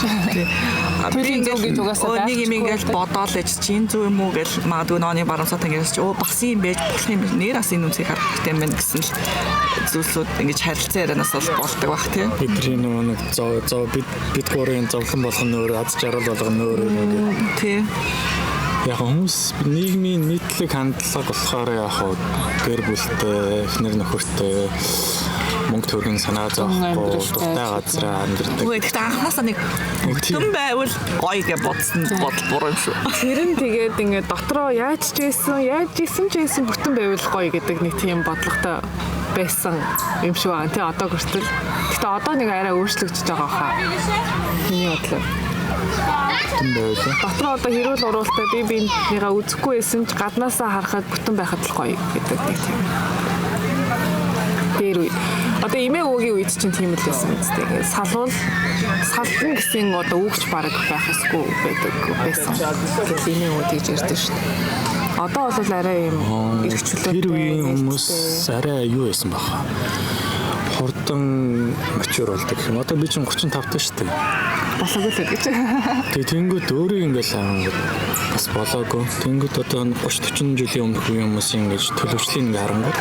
Speaker 1: Төрлийн зөв гэж угаасаа
Speaker 2: нэг юм ингээд бодоол ээж чинь зөв юм уу гэж магадгүй нооны баруунсаад ингэж бас юм байж болох юм нэр бас энэ үнцгийг харах хэрэгтэй юм байна гэсэн л зүйлсүүд ингэж харилцаа ярианаас бол болдог бах тий.
Speaker 3: Бидний нэг зов бид гурийн зовлон болгоно нөр аз жаргал болгоно нөр
Speaker 2: тий.
Speaker 3: Яг хүмүүс нийгмийн нийтлэг хандлага болохоор яг гэр бүлтэй, эхнэр нөхөртэй мөнгө төгрөгийн санаа зовхгүй дуртай газараа амьдардаг.
Speaker 2: Гэхдээ анхнаасаа нэг хөтөн байвал гоё гэж бодсон бодол буруу юм шүү.
Speaker 1: Тэр нь тэгээд ингээд дотроо яаж ч ийсэн хөтөн байвал гоё гэдэг нэг тийм бодлоготой байсан юм шиг байна. Тэ одоо хүртэл. Гэхдээ одоо нэг арай өөрчлөгдөж байгаа хаа. Миний бодлоор. Дотроо одоо хэрүүл уруултаа би бинийгаа үзэхгүй байсан ч гаднаасаа харахад бүтэн байхад л гоё гэдэг нэг тийм. Тэр үе. Одоо эмээ өвгийн үед чинь тийм л байсан үстэй. Сална гэсэн одоо үгч бараг байхсгүй байдаг байсан. Тэгэхээр эмээ өвд гэж ярьдэн шүү дээ. Одоо бол арай юм эргчлөлтэй.
Speaker 3: Тэр үеийн хүмүүс арай юу байсан баха. Хурдан мачур болдог юм. Одоо би чинь 35 таа шүү дээ.
Speaker 1: Болоогүй л гэж.
Speaker 3: Тэгээ тэнгүүд өөрөө ингээл бас болоогүй. Тэнгүүд одоо 30-40 жилийн өмнөх үеийн хүмүүс ингэж төлөвчлийг ингээ харангууд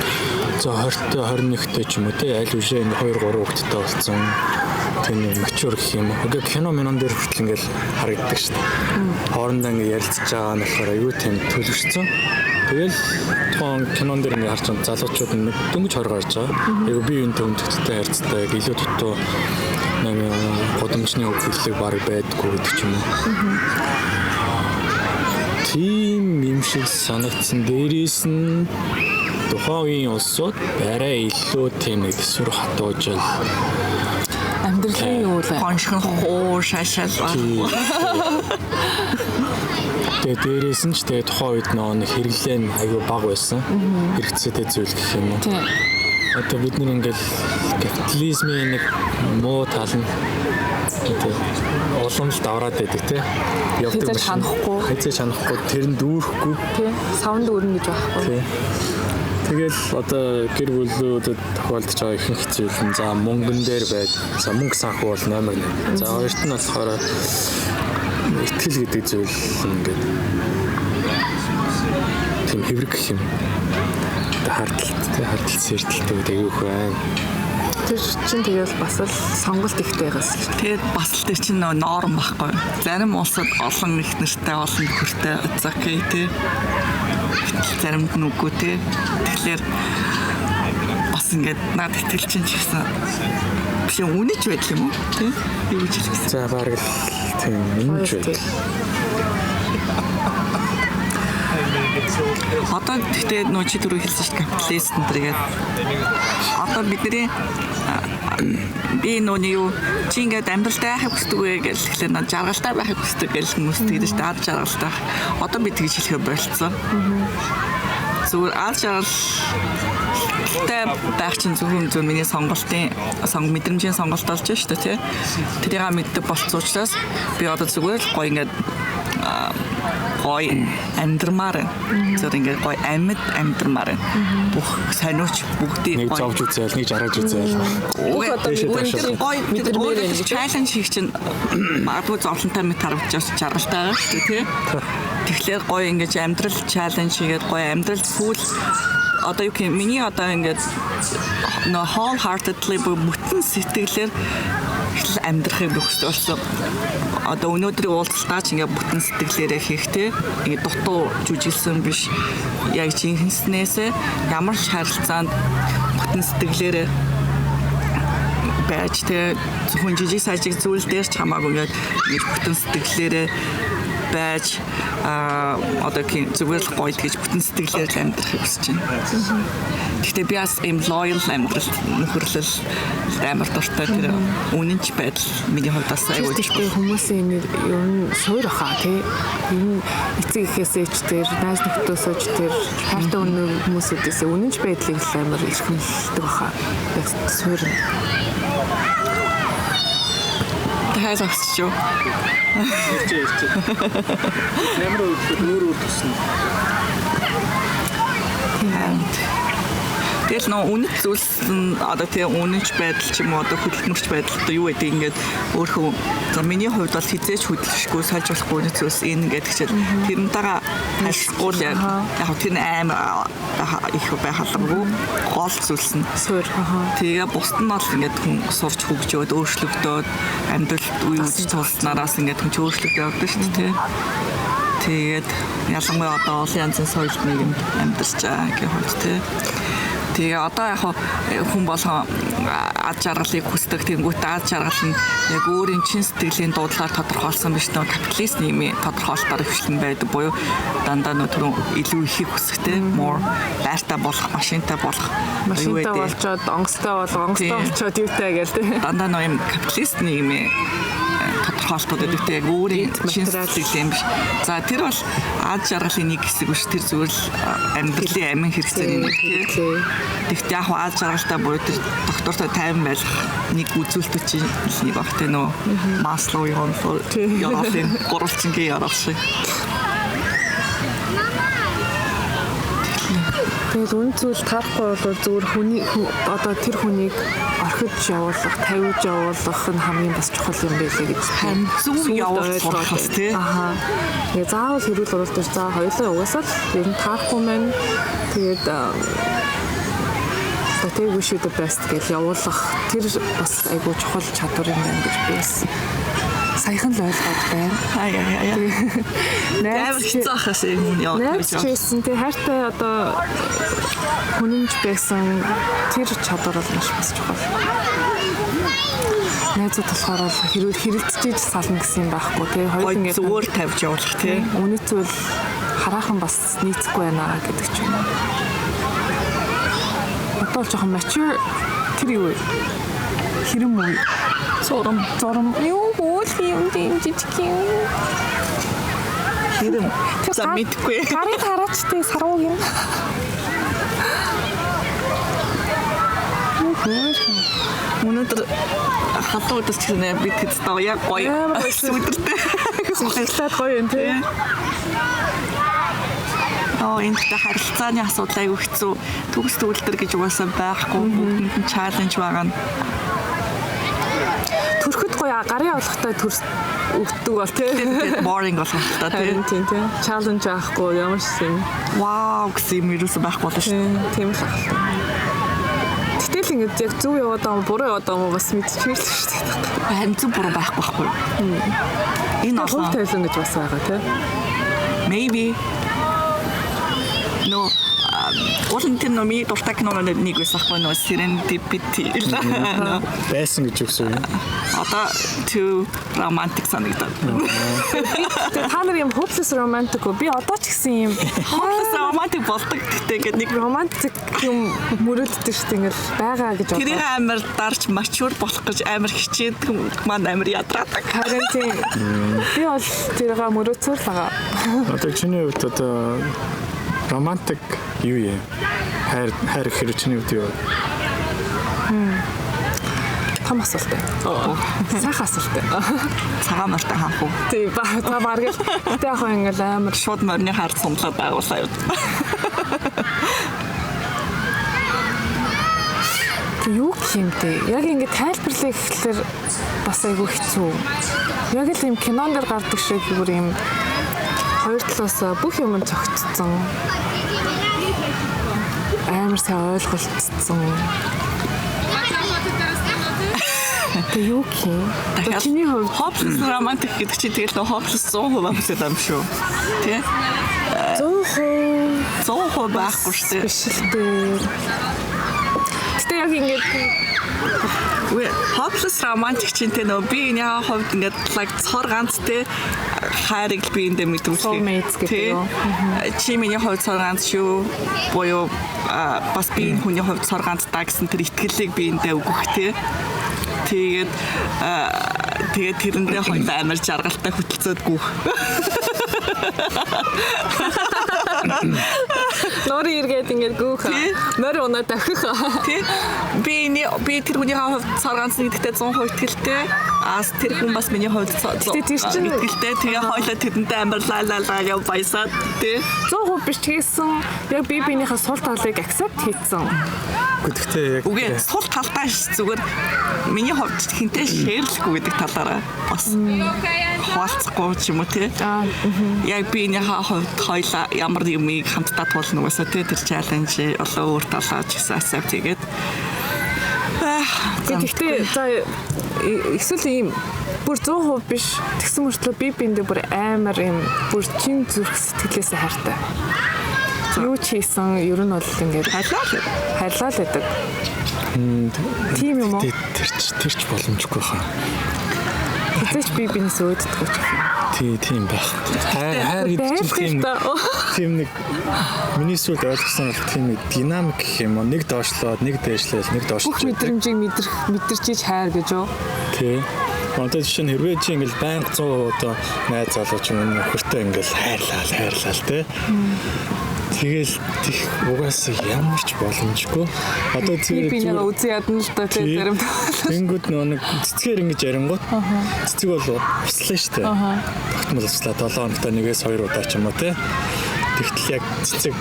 Speaker 3: за 20-т 21-т ч юм уу те аль үшээ 2-3 хүүхэдтэй болсон. Тэгээ мачур гэх юм. Одоо кино минон дээр хүртэл ингээл харагддаг шүү дээ. Хоорондоо ингээ ярилцж байгаа нь болохоор аюу тийм төлөвшсөн. Тэгэл тоон кинон дээр ингээ харж байгаа залуучууд нь дөнгөж 20 гарч байгаа. Яг би энэ төвөндөлтөй харьцтай илүү дутуу нэг годамжны хөвгөлөг баг байдгүй гэдэг ч юм уу. Тийм юм шиг санагдсан. Дээрээс нь тухайн үеийн улсууд арай илүү тийм нэг сүр хатуужил
Speaker 1: Амьдралын юу вэ?
Speaker 2: Гоншхон хоо шашаал.
Speaker 3: Тэгээ дээрээс нь ч тэгээ тухайн үед нэг хэрэглээ нь аюу бага байсан. Хэрэгцээтэй зүйл гэх юм уу. Одоо бид нэг ингээл капитализмын нэг муу тал нь уламжлалт аваад байдаг тий.
Speaker 1: Явдаг
Speaker 3: хэзээ чанахгүй тэр нь дүүрэхгүй
Speaker 1: тий. Савнд өрнө гэж байхгүй.
Speaker 3: Тэгэл одоо гэр бүлүүдэд тохиолдож байгаа ихэнх зүйл нь за мөнгөн дээр байд. За мөнгө санхүү бол номер 1. За хоёрт нь болохоор итгэл гэдэг зүйл ингээд тийм хэврэг гэх юм. Хардталт сэрдэлтэй дээгүүх байна.
Speaker 1: Тэр чинь тэгэл бас л сонголт ихтэй байгаас.
Speaker 2: Тэгээд бас л тэр чинь норм байхгүй. Зарим улсад олон их нэртэй олон нөхөртэй закей тий. Заримд нь үгүй тий. Тэгэхээр бас ингээд над итгэл чинь ч гэсэн биш үнэж байдал юм уу тий? Юу гэж хэлсэн.
Speaker 3: За бараг л тийм үнэж байдаг.
Speaker 2: Одоо гэхдээ нөө чи түрүү хэлсэн шүү дээ капиталист энтергээд одоо бидний би нөөний юу чи ингээд амьдралтай байхыг хүсдэг вэ гэж хэлэхээр над жаргалтай байхыг хүсдэг гэж хүмүүс тэгдэж шүү дээ ад жаргалтай. Одоо би тэгж хэлэхэ болцсон. зүгээр аз жаргалтай байх чинь зөвхөн миний сонголтын мэдрэмжийн сонголт болж шүү дээ тий. Тэрийг мэддэг болцоочлоос би одоо зүгээр гоё ингээд гоё амьдрмаар зөв ингээд гоё амьдрмаар бүх сониуч бүгдийг
Speaker 3: нэг зовж үзээл, нэг жаргаж үзээл.
Speaker 1: Бүх одоо гоё
Speaker 2: мэдэрмээр чаленж хийх чинь магадгүй зовлонтой мэт харагдаж жаргалтай байгаа шүү дээ тий. Тэгэхээр гоё ингээд амьдрал чаленж хийгээд гоё амьдрал фул одоо юу гэх юм миний одоо ингээд wholeheartedly бүтэн сэтгэлээр амьдрахыг хүсдэг болсон. Одоо өнөөдрийн уулзалтаач ингээ бүтэн сэтгэлээрээ хийхтэй. Ингээ дутуу жүжиглсэн биш. Яг жинхэнэснээсээ ямар ч харилцаанд бүтэн сэтгэлээрээ байж тэ зөвхөн жижиг сажиг зүйл дээр ч хамаагүй ингээ бүтэн сэтгэлээрээ байж одоо зүгээр гоё гэж бүтэн сэтгэлээр амьдрахыг хүсэж байна. Гэхдээ би бас им loyal амьдрал нөхөрлөл амар дуртай тэр үнэнч байдал миний хувьд бас айгүй.
Speaker 1: Гэхдээ хүмүүсийн ер нь суур баха тий. Энэ эцэг эхээсээ ч тэр найз нөхдөсөө ч тэр хайртай хүмүүсүүдээс үнэнч байдлыг л амар илэрхийлдэг баха. Яг суур.
Speaker 2: Тайз авчихё.
Speaker 3: Ямар өөр төснө.
Speaker 2: Тэгэл нөө үнэт зүйлс нь одоо тийм үнэнч байдал ч юм уу одоо хөдөлмөрч байдал одоо юу гэдэг ингээд өөрөө за миний хувьд бол хизээч хөдөлшгүй сайжруулахгүй үнэт зүйлс энэ гэдэг чинь тэрнтэйгээ ашиглахгүй яг тэр амар их байхалгүй гол зүйлс нь
Speaker 1: суур.
Speaker 2: Тэгээ бусд нь бол ингээд хүн сурч хөгжөөд өөрчлөгдөөд амьдралд үе үеж тулснараас ингээд хүн өөрчлөгдөж явдаг шүү дээ. Тэгээд ялангуяа одоо олон янзын соёлт нийгэмд амьдарч байгаа гэх хувьд тий. Тэгээ одоо яг хүн болгон ад жаргалыг хүсдэг тэнгуут ад жаргал нь яг өөрийн чин сэтгэлийн дуудлаар тодорхойлсон биш нөө капиталист нийгмийн тодорхойлолтоор хвшлэн байдаг буюу дандаа нөө түрүү илүү ихийг хүсэхтэй more байртай болох, машинтай болох,
Speaker 1: машинтай болчоод онгоцтой болчоод юутай гээл тий.
Speaker 2: Дандаа нөө юм капиталист нийгмийн тодорхойлолтууд өгдөг яг өөрийн чин сэтгэлийн биш. За тэр бол ад жаргалын нэг хэсэг биш тэр зүгээр л амьдралын амин хэрэгцээний нэг тийм. Тэгтээ яг ад жаргалтай буюу тэр доктортой тайван байх нэг үзүүлэлт чинь нэг багтай нөө маслоу яасын гурвалжингийн ярах шиг.
Speaker 1: Тэгээд үн зүйл таарахгүй бол зүгээр хүний одоо тэр хүнийг орхиж явуулах, тавьж явуулах нь хамгийн бас чухал юм байлээ гэж
Speaker 2: харин зөв явуулах тий.
Speaker 1: Тэгээ заавал хэрүүл урал дээр за хоёулаа угаасаа ер нь таарахгүй маань тэгээд тэр wish you the best гэж явуулах тэр бас айгуу чухал чадвар юм байна гэж би бас саяхан л ойлгоод байна.
Speaker 2: Найз хэцэхээс юм яа.
Speaker 1: Найз чийсэн тий хайртай одоо хүнэмж байсан тэр чадвар бол маш бас чухал. Найзууд болохоор хэрэгцэж сална гэсэн юм байхгүй тий.
Speaker 2: Хоёр ингэ зүгээр тавьж явуулах тий.
Speaker 1: Үнэт зүйл хараахан бас нийцэхгүй байна гэдэг ч юм уу. Одоо жоохон mature тэр юу хэрэм үү? Зурм юу бол юм жижиг юм.
Speaker 2: Хэрэм. За мэдгүй.
Speaker 1: Гарын тараачтай саруу юм.
Speaker 2: Өнөөдөр хатуудаас ч нэ бид хэвээр яг гоё сүдэртэй.
Speaker 1: Сэтгэлээд гоё юм тий.
Speaker 2: Энэ харилцааны асуудал айгүй хэцүү. Төгс төгөлдөр гэж угаасаа байхгүй. Бүгдэнд нь чаленж байгаа нь.
Speaker 1: Төрөхөд гоё гарын авлахтай төрс өгдөг бол тий.
Speaker 2: Boring болох та тий.
Speaker 1: Тий. Чаленж байхгүй ямар ч юм.
Speaker 2: Вау гэсэн юм юусэн байхгүй болно шүү.
Speaker 1: Тийм л ахaltaа. Гэтэл ингэж яг зөв яваад байгаа буруу яваад байгаа бас мэдчихвээ л шүү дээ.
Speaker 2: Харин зөв буруу байхгүй. Энэ
Speaker 1: олон тавилан гэж бас байгаа тий.
Speaker 2: Maybe no Олон тэр номи дуртай кинонууд нэг байсан хгүй нөө Serendipity
Speaker 3: байсан гэж өгсөн юм.
Speaker 2: Одоо too romantic санагдаад.
Speaker 1: Та нар юм hopeless romantic уу? Би одоо ч гэсэн юм
Speaker 2: hopeless romantic болдог гэхдээ ингээд нэг
Speaker 1: romantic юм мөрөлддөг шүү дээ ингээд байгаа гэж бодлоо.
Speaker 2: Тэр амар дарж mature болох гэж амар хичээдэг маань амар ядраадаг.
Speaker 1: Харин тийм. Би бол тэргээ мөрөөцөөр байгаа.
Speaker 3: Одоо чиний хувьд одоо романтик юу юм? Хайр хэрэг чинь юу вэ?
Speaker 1: Том асуулт. Сайхан асуулт.
Speaker 2: Цагаан морьтой хаах уу?
Speaker 1: Тий, за бараг л. Тэ яг ингээл амар
Speaker 2: Шууд морины хард сумлаад байгууллаа юу?
Speaker 1: юу гэмтэй. Яг ингэ тайлбарлах гэхэлэр бас айгүй хэцүү. Яг л юм кинон дээр гардаг шиг бүр юм хоёр талаас бүх юм цогцсон. Амар сайн ойлголцсон. Тэг юу гэх? Чиний хувьд
Speaker 2: Hopeless romantic гэдэг чинь тэгэл нөө hopeless 100% амсаад юм шүү. Тэ? 100% байхгүй шүү дээ.
Speaker 1: биш л дээ. Гэтэ яг ингэж
Speaker 2: Hopeless romantic чинь тэ нөө би энэ хувьд ингээд like цор ганц тэ хайрыг би эндээ мэдүүлэх.
Speaker 1: Soulmates гэдэг юу?
Speaker 2: Чи миний хувьд цор ганц шүү. Боёо бас би энэ хүний хувьд цор ганц даа гэсэн тэр итгэлийг би эндээ өгөх тэ. Тэгээд тэрэндээ хоёул амар жаргалтай хөтөлцөөдгүй.
Speaker 1: нори иргээд ингэж гүүх. Нори унаа дахих.
Speaker 2: Тий. Би тэр хүний хувьд цар ганц нэгдэгтэй 100% итгэлтэй. Аас тэр хүн бас миний хувьд итгэлтэй. Тэгээ хоёулаа тэрэндээ амар лаа яв баясаад тий.
Speaker 1: 100% биш гэсэн яг биенийхээ сул талыг accept хийсэн.
Speaker 3: Гэхдээ яг
Speaker 2: үгүй сул талдаа зүгээр миний хувьд хинтээ шеэрлэхгүй гэдэг талаараа бас хуваалцахгүй ч юм уу тий. Яг биенийхээ хувьд хоёулаа ямар юмыг хамтдаа туулна угаасаа тий тэр чаленж болоо өөр талаа ч гэсэн accept хийгээд.
Speaker 1: Гэхдээ за эсвэл ийм бүр 100% биш тэгсэн мөртлөө биендээ бүр амар юм бүр чин зүрх сэтгэлээсээ хайртай. Юу ч хийсэн ер нь бол ингээд хайрлаа л байдаг. Тийм юм уу?
Speaker 3: Тэр ч боломжгүй хаа.
Speaker 1: Хэзээ ч бинээс өөддөггүй ч юм.
Speaker 3: Тийм байх. Хайр гэдэг чинь тийм нэг миний сүлд ойлгосон бол тийм нэг динамик гэх юм уу. Нэг доошлоод, нэг дээшлээл, нэг доошлож.
Speaker 1: Бүх мэдрэмжийг мэдэрчиж хайр гэж юу?
Speaker 3: Тий. Одоо жишээ нь хэрвээ чи ингээл байнга 100% одоо найз залууч юм нөхөртөө ингээл хайрлаа тий. Тэгэл тих угаасаа ямар ч боломжгүй. Одоо
Speaker 1: би нэг үзий ядна л да тий зарим.
Speaker 3: Тэнгүүд нэг цэцгээр ингэж ярингууд цэцэг бол услаа штэ. Тогтмол услаа 7 хоногт нэгээс 2 удаа ч юм уу тий. Тэгтэл яг цэцэг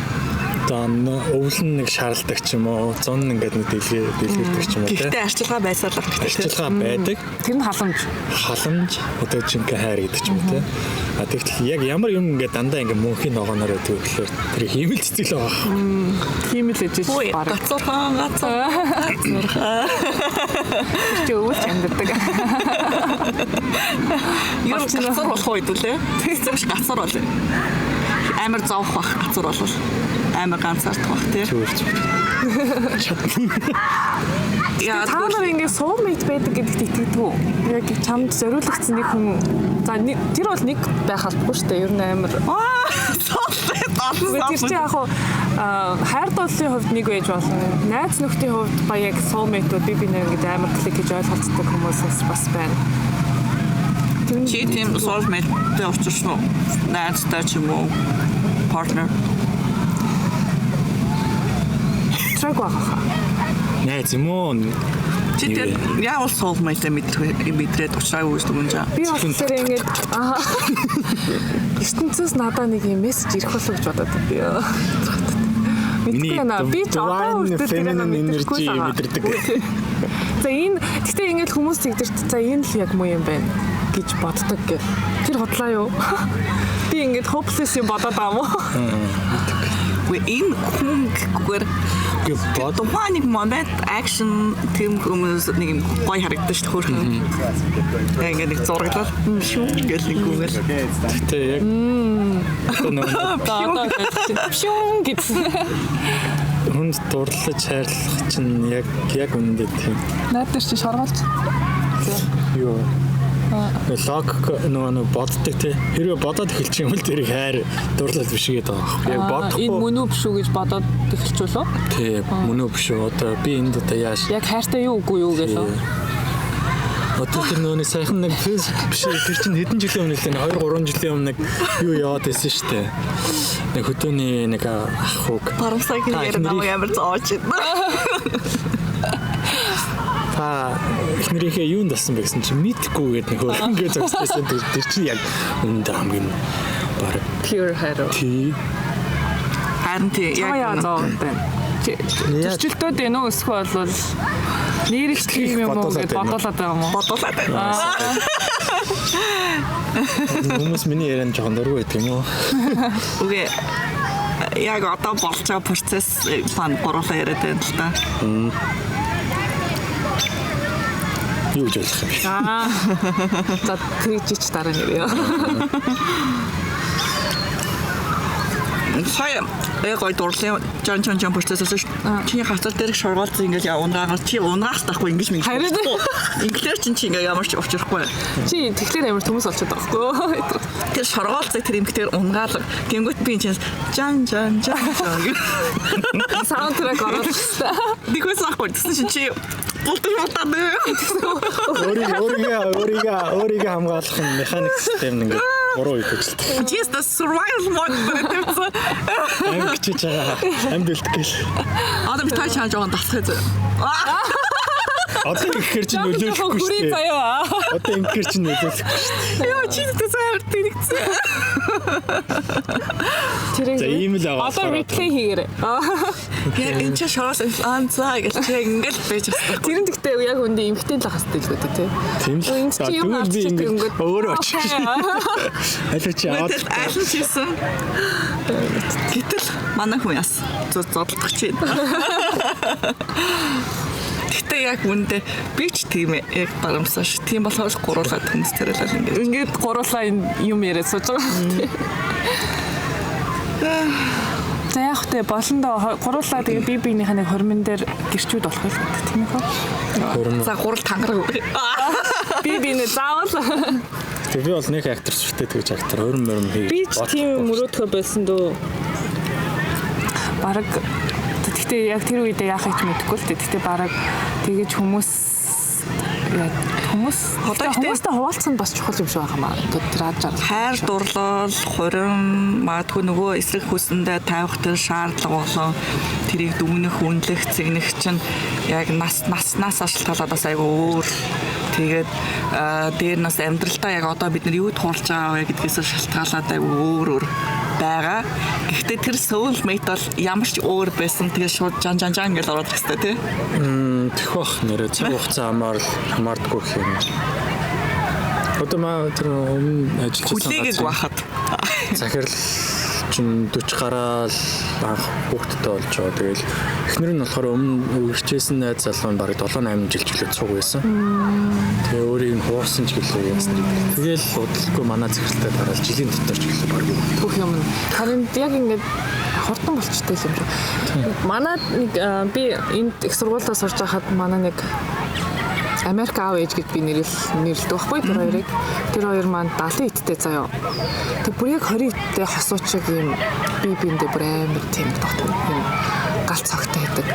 Speaker 3: өвлөн нэг шаарддаг ч юм уу 100 ингээд нэг дэлгэрдэг ч юм уу тий.
Speaker 2: Гэхдээ арчилгаа байсаалах
Speaker 3: хэрэгтэй. Арчилгаа байдаг.
Speaker 1: Тэр нь халамж.
Speaker 3: Одоо жинхэнэ хайр гэдэг ч юм уу тий. А тэгтэл яг ямар юм ингээд дандаа ингээд мөнхийн ногооноор төвлөөр тэр хиймэл цэцэл байгаа.
Speaker 1: Тийм л ээжж
Speaker 2: баг. Гацуурхан.
Speaker 1: Чи өвөлж амьддаг.
Speaker 2: Юу гацуур болох үед үлээ. Тэгсэн биш гацуур бол. Амар зовх бах гацуур бол. Амар ганцаардах бах тий.
Speaker 1: Яа, та нар ингэ soulmate байдаг гэдэгт итгэдэг үү? Яг чамд зориулагдсан нэг хүн за тэр бол нэг байх албагүй шүү дээ. Ер нь амар тэр чинь яг хайр дурлалын хувьд нэг байж болно. Найз нөхдийн хувьд ба яг soulmate-ууд бинээ ингэ амар клик гэж ойлголцдог хүмүүс бас байна.
Speaker 2: Чи тийм soulmate-тэй уулзсан уу? Найзтай ч юм уу? Partner.
Speaker 3: Найз юм уу?
Speaker 2: Чи тэр яавал soulmate мэдрээд уучраагүй гэж дүгнэж байгаа.
Speaker 1: Би бол тэр ингэж ертөнцөөс надад нэг юм мессеж ирэх болов гэж бодоод би. Би ч одоо үрдэл тэр энержи мэдэрдэг. За энэ гэхдээ ингэж хүмүүс тэгдэрт за энэ л яг муу юм байна гэж боддог гэх. Тэр бодлоо юу? Би ингэж hopeless юм бодоод байгаа мó.
Speaker 2: Энэ хүн гэгээр бодваа нэг момент action тийм хүмүүс нэг юм гой харагдаж шүү хөөрхөн. Ингээ нэг зураглал шүү гэл нэг үгээр.
Speaker 3: Тэ яг
Speaker 1: шүүн гэсэн.
Speaker 3: Хүнд дурлаж хайрлах чинь яг үнэндээ тийм.
Speaker 1: Надад чи шоргоолч.
Speaker 3: Юу логик нөгөө боддог тий. Хэрвээ бодоод эхэлчих юм бол тэрийг хайр дурлал биш гэдэг байгаа. Яг бодохгүй.
Speaker 1: Энэ мөн үү биш үү гэж бодоод эхэлчихвэл үү?
Speaker 3: Тий, мөн үү биш үү. Одоо би энд одоо яаш.
Speaker 1: Яг хайртай юу үгүй юу гэсэн.
Speaker 3: Одоо тэр нөөний сайхан нэг фэйсбુક биш тэр чинь хэдэн жилийн өмнө лээ 2-3 жилийн өмнө нэг юу яваад байсан шүү дээ. Нэг хөдөөний нэг ах уг
Speaker 2: Парамсаг ярьдаг ямар зооч.
Speaker 3: эхнэрийнхээ юунд болсон бэ гэсэн чинь мэдгүй гэдэг нэг хөлөнгөө зогсчихсан тэр чинь яг өндөр хамгийн баг
Speaker 1: Pure hero.
Speaker 2: Харин тий
Speaker 1: Яа зоотой. Төрчлөлтөд энэ үү эсвэл бол нэрэлт юм уу гэж бодуулаад байгаа юм уу?
Speaker 2: бодуулаад байна.
Speaker 3: хүмүүс миний ярианд жоохон дургүй байдаг юм уу?
Speaker 2: Үгүй яг одоо болж байгаа процесс фан гурлаа яриад байна л да.
Speaker 3: Юу гэж болох юм бэ?
Speaker 1: За тэгжиж дараа нэрээ.
Speaker 2: Сая яг дурдлын жан процесс шүү. Чиний хавцал дээр шоргоолцсон ингээл унаагаар чи унаах тахгүй ингэж минь.
Speaker 1: Харин
Speaker 2: инглээр чи ингээ ямар ч учрахгүй.
Speaker 1: чи тэгэхээр амар хүмүүс олчиход байгаа байхгүй.
Speaker 2: Тэр шоргоолцыг тэр эмгтэр унгаал. Тэнгүүт би чинь жан
Speaker 1: Саундтрек оруулсан.
Speaker 2: Дикос ахгүй гэсэн чи болтоо
Speaker 3: өөрийгөө хамгаалах механик систем ингээ буруу идэвхтэй.
Speaker 2: Just the survival mode гэдэг.
Speaker 3: Амгичиж байгаа. Амд бэлтгэл.
Speaker 2: Одоо би тааш хааж байгаа тасах зөө.
Speaker 3: Одоо ихэр чинь нөлөөлөхгүй шүү дээ.
Speaker 1: Заяа.
Speaker 3: Одоо ихэр чинь нөлөөлөхгүй шүү дээ.
Speaker 2: Яа чи тэсээр тэгцээ.
Speaker 3: За ийм л байгаа.
Speaker 1: Одоо replay хийгээрэй.
Speaker 2: Яг энэ ч шоос анцаа гэж ингээл байж байгаа.
Speaker 1: Тэр нь гэхдээ яг үндэ эмхтэй л хастай л гэдэг тий.
Speaker 3: Тийм л.
Speaker 1: Энд чи юм авчиж ингээд
Speaker 3: өөрөө очих. Аль чи аваад
Speaker 2: аль чийсэн. Гэтэл манай хүн яс зодтолдох чинь. Гэтэ яг үндэ би ч тийм яг барамсаа ш. Тийм болохоор гуруулаад хүмүүс тэрэлэл
Speaker 1: ингээд гуруулаа юм яриад сууж байгаа. За яг хөтэ болондоо гуруулаа тэгээ би биенийхээ нэг хормон дээр гэрчүүд болох л гэдэг тийм үү?
Speaker 2: За гурал тангараг.
Speaker 1: Би биенээ заавал
Speaker 3: би бол нэг актер шигтэй тэгж актер өрм хий.
Speaker 1: би ч тийм мөрөөдхөө байсан дөө. Бараг гэхдээ яг тэр үедээ яахыг ч мэдэхгүй л дээ. Гэхдээ бараг тэгэж хүмүүстэй хуваалцсан бас чухал юм шиг байна. Тэр аажаар
Speaker 2: Хайр дурлал, хурим, магадгүй нөгөө эсрэг хүсэндээ тавих тэр шаардлага болон тэрийг дүгнэх, үнэлэх, цэгнэх чинь яг наснаас шалтгаалаад бас айгүй өөр. Тэгээд дээр нас амьдралдаа яг одоо бид нар юу туулж байгаа вэ гэдгээс шалтгаалаад айгүй өөр байгаа. Гэхдээ тэр soulmate бол ямар ч өөр байсан. Тэгээ шууд жан гэж ороод хэвчээ тий.
Speaker 3: Тэгэх бах нэрээ цаг хугацаа хамаардаггүй гэх юм. Одоо маа тэр өмнө ажиллажсэн
Speaker 2: хүлээгээг байхад
Speaker 3: захирал чинь 40 гараал анх хүүхдтэй болж байгаа. Тэгэл эхнэр нь болохоор өмнө үрчээсэн найз залуу нь бараг 7-8 жил жилээ цуг байсан. Тэгээ өөрийг нь хуурсан ч гэлээ яасан. Тэгэл удалгүй манай захиралтай дараал жилийн дотор ч гэлээ бараг
Speaker 1: бүх юм. Харин яг ингээд хурдан болчтой юм шиг. Манай нэг би энд их сургуулиудаа сурж байхад манай нэг Америк аав ээж гэж би нэрлэдэг байхгүй тэр хоёрыг. Тэр хоёр маань 70 идтэй заяа. Тэг бүр яг 20 идтэй хосуучиг юм би биэндээ бүр амар тийм тогтмол юм галт цогтой байдаг.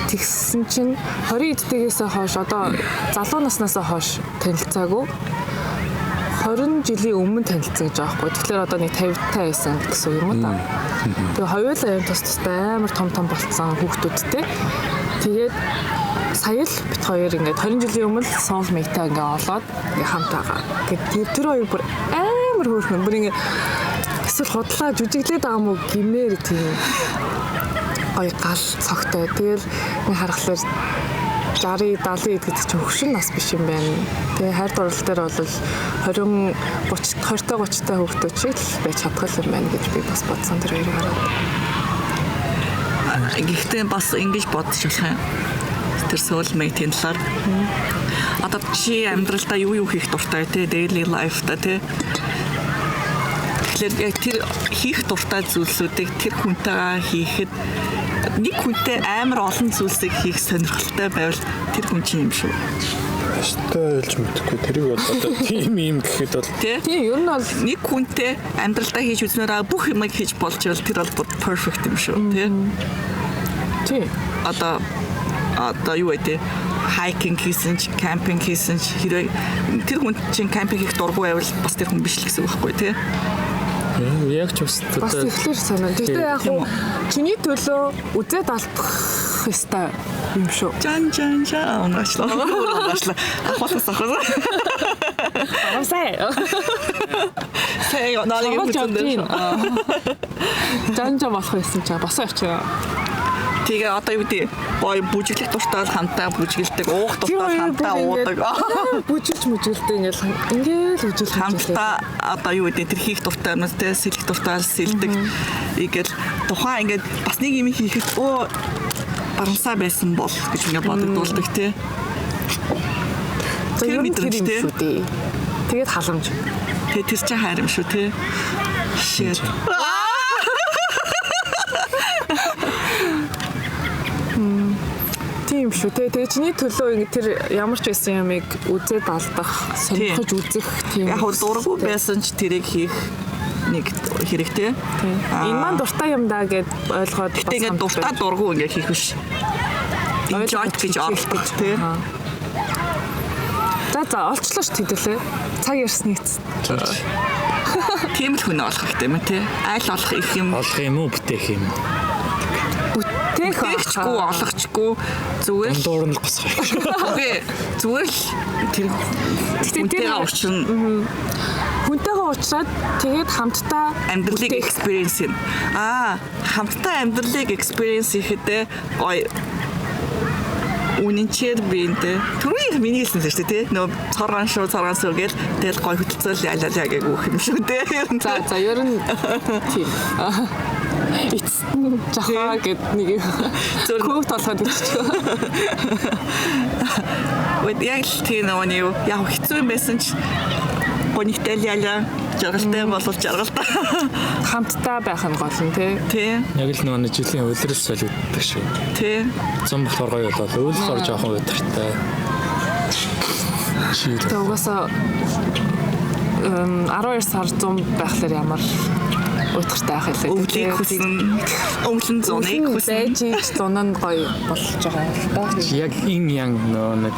Speaker 1: Тэгсэн чинь 20 идтэйгээс хойш одоо залуу наснаас хойш танилцаагүй 20 жилийн өмнө танилцсан гэж байгаа байхгүй. Тэгэхээр одоо нэг 50-тай байсан гэсэн юм да. Тэгээ хоёулаа юм тустай амар том болцсон хүүхдүүдтэй. Тэгээд сая л бит хоёр ингээд 20 жилийн өмнө soulmate-аа ингээд олоод ингээд хамт байгаа. Тэгээд тэр хоёр бүр амар хөөрхөн. Бүр ингээд эсвэл хотлаа жүжиглээд байгаа мó гимээр тийм гоё гал цогтой. Тэгэл нэг харахаар 60-70 гэдэг чинь хөвшин нас биш юм байна. Тэгээ хайр дурлал дээр бол 20-30-тай хүүхдүүд шиг л байж чадгал юм байна гэж би бас бодсон тэр хоёрыг хараад.
Speaker 2: Гэхдээ бас ингэж бодож болох юм. Тэр soulmate-ийн талаар. Одоо чи амьдралдаа юу хийх дуртай те daily life-та те. Тэгэхээр яг тэр хийх дуртай зүйлсүүдийг тэр хүнтэйгээ хийхэд нэг хүнтэй амар олон зүйлсийг хийх сонирхолтой байвал тэр хүн чинь юм шүү.
Speaker 3: Аштай хэлж мэдхгүй тэрийг бол одоо тийм юм гэхэд бол
Speaker 1: тийм ер нь бол
Speaker 2: нэг хүнтэй амьдралдаа хийж үзнээр бүх юмыг хийж болж байвал тэр бол perfect юм шүү тий.
Speaker 1: Тийм.
Speaker 2: Одоо юу вэ? хайкинг хийсэн ч, кампинг хийсэн ч хэрэг тэр хүн чинь кампинг хийх дургүй байвал бас тэр хүн биш л гэсэн үг байхгүй тий.
Speaker 3: Яг ч бас
Speaker 1: ихлээр санаа. Гэхдээ яг хуу чиний төлөө үзээд алдах ёстой юм шүү.
Speaker 2: Жан унаачлаа. Ахвалаас ахвал.
Speaker 1: Арасай.
Speaker 2: Сэй наалыг үзэн.
Speaker 1: Жан болох байсан чаа босоо явчих.
Speaker 2: Тэгээ одоо юу гэдэг гой бүжиглэх дуртай хамтаа бүжгэлдэг, уух дуртай хамтаа уудаг.
Speaker 1: Бүжиглж ингээл үжиглэх
Speaker 2: хамтаа одоо юу гэдэг тэр хийх дуртай юмнаас тэ сэлэх дуртай сэлдэг. Ийгэл тухайн ингээд бас нэг юм хийхэд барамсаа байсан бол гэж ингээд бодогдуулдаг тий. Тэр мэдрэмжтэй. Тэгээд халамж. Тэгээд тэр чинь хайр юм шүү тий. Shit.
Speaker 1: Тийм шүү те. Тэгээ чиний төлөө тэр ямар ч байсан юмыг үзээд алдах, сонирхож үзэх тийм.
Speaker 2: Яг дургүй байсан ч тэрийг хийх нэг хэрэгтэй.
Speaker 1: Энэ маань дуртай юм даа гэд ойлгоод
Speaker 2: бас ингээд дуртай дургүй ингээд хийх биш. Enjoy гэж оролдох тий.
Speaker 1: За олчлоо ш тэгэлээ. Цаг ярьсныг
Speaker 2: тийм л хүн олох хэрэгтэй юм тий. Айл олох их юм.
Speaker 3: Олох юм уу бүтээх юм.
Speaker 2: Тэгчгүй олохчгүй зүгээр л
Speaker 3: дуурн л босгоо.
Speaker 2: Үгүй зүгээр л тэр хүнтэйгээ уулзсан.
Speaker 1: Хүнтэйгээ уулзаад тэгээд хамтдаа
Speaker 2: амьдралыг experience юм. Хамтдаа амьдралыг experience хийхдээ гоё үнэнчээр биентэй түрүүн миний хэлсэн л шүү дээ тий. Нөө цорган суу гэл тэгэл гоё хөтөлцөөл ялалаа гээгүүх юм шүү дээ.
Speaker 1: За ер нь тийм. Эцэст жахаа гэд нэг зөв толгойд иччихв.
Speaker 2: Яг л тийм нэг яг хэцүү юм байсан ч гонигтай яла жаргалтай болов жаргалтай
Speaker 1: хамтдаа байх нь гол нь тий.
Speaker 3: Яг л нэг жилийн улирал солигддаг шүү.
Speaker 2: Тий.
Speaker 3: Зам болохоор гоё болоо. Өөрөөр жоохон өдөртэй.
Speaker 1: Тэгээ угаасаа 12 сар 100 байхлаар ямар утгартай байх хэлээ.
Speaker 2: Өвлийг хүснэ. Өвлөн зуныг хүснэ.
Speaker 1: Байж зун нь гоё болж байгаа л да.
Speaker 3: Яг яг нэг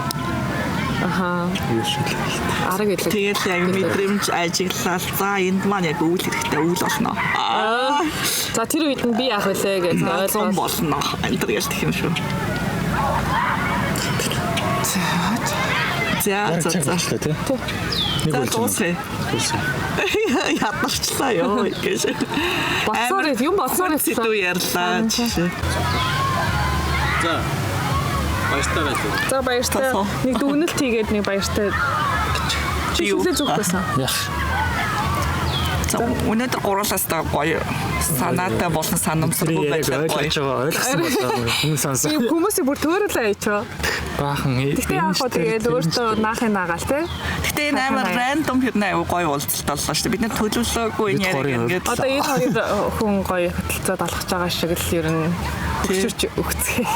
Speaker 2: арга хэлээ. Тэгээд яг мэдрэмж ажиглал. За энд маань яг үйл хэрэгтэй үйл болно.
Speaker 1: За тэр үед нь би яах вүлээ гэж
Speaker 2: ойлгосон болно. Энд яг тийм шүү. За
Speaker 3: тий. Нэг
Speaker 2: үлцээ. Ядарчлаа ёо гэж.
Speaker 1: Босоор юм босоор
Speaker 2: хэвчээ ярьлаа.
Speaker 1: За баяртай. Нэг дүгнэлт хийгээд нэг баяртай. Чи юу зүг байсан?
Speaker 3: Яах.
Speaker 2: Өнөөдөр гурлаас та гоё санаатай болсон санамсаргүй байлаа гоё.
Speaker 3: Ойлгосон болоо хүн санаа.
Speaker 1: Хүмүүсийг бүр төөрөлөө ячаа.
Speaker 3: Баахан
Speaker 1: Гэхдээ яг хоо тэгээд өөртөө наахын нагаал те.
Speaker 2: Гэхдээ энэ амар рандом хэрнээ гоё уулзалт боллоо шүү дээ. Бид нэр төлөвлөөгүй энэ яг ингээд.
Speaker 1: Одоо энэ хоёр хүн гоё хөтөлцөөд алхаж байгаа шиг л ер нь төгсөрч өгцгий.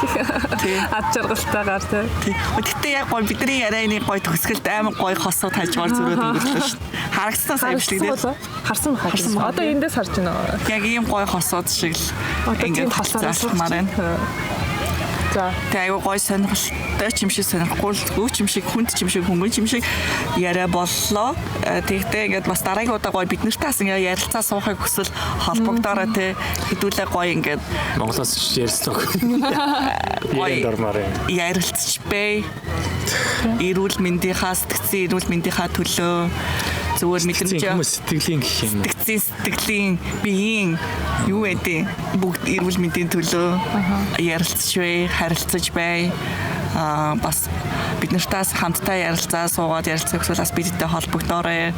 Speaker 1: Ад жаргалтайгаар те.
Speaker 2: Гэхдээ яг гоё бидний ярианы гоё төгсгөлд амар гоё хосоо тажгаар зүрөөд өнгөрлөө шүү дээ. Харагцсан сайн биш үү?
Speaker 1: Харсан байна. Одоо эндээс харж байна.
Speaker 2: Яг ийм гоё хосоод шиг л ингээд хосоолмаар байна.
Speaker 1: За.
Speaker 2: Тэгээ гоё сонирхолтой ч юм шиг сонирхгүй ч юм шиг хүнд ч юм шиг хүмүүс юм шиг яриа боллоо. Тэгтээ ингээд бас дараагийн удаа гоё бид нартай бас ингээд ярилцаа суухыг хүсвэл холбогдороо те хэдүүлээ гоё ингээд
Speaker 3: Монголоос ярьцдаг.
Speaker 2: Гоё ярилцч бай. Эрүүл мэндийнхаа сэтгцэн эрүүл мэндийнхаа төлөө зүгээр мэдрэмж
Speaker 3: сэтгэлийн гэх юм.
Speaker 2: Сэтгэлийн биеийн юу гэдэг бүгд эрүүл мэндийн төлөө ярилцж бай, харилцаж бай. Бас бид нартаас хамтдаа ярилцаа суугаад ярилцах гэсэн бас бидтэй холбогдоорой.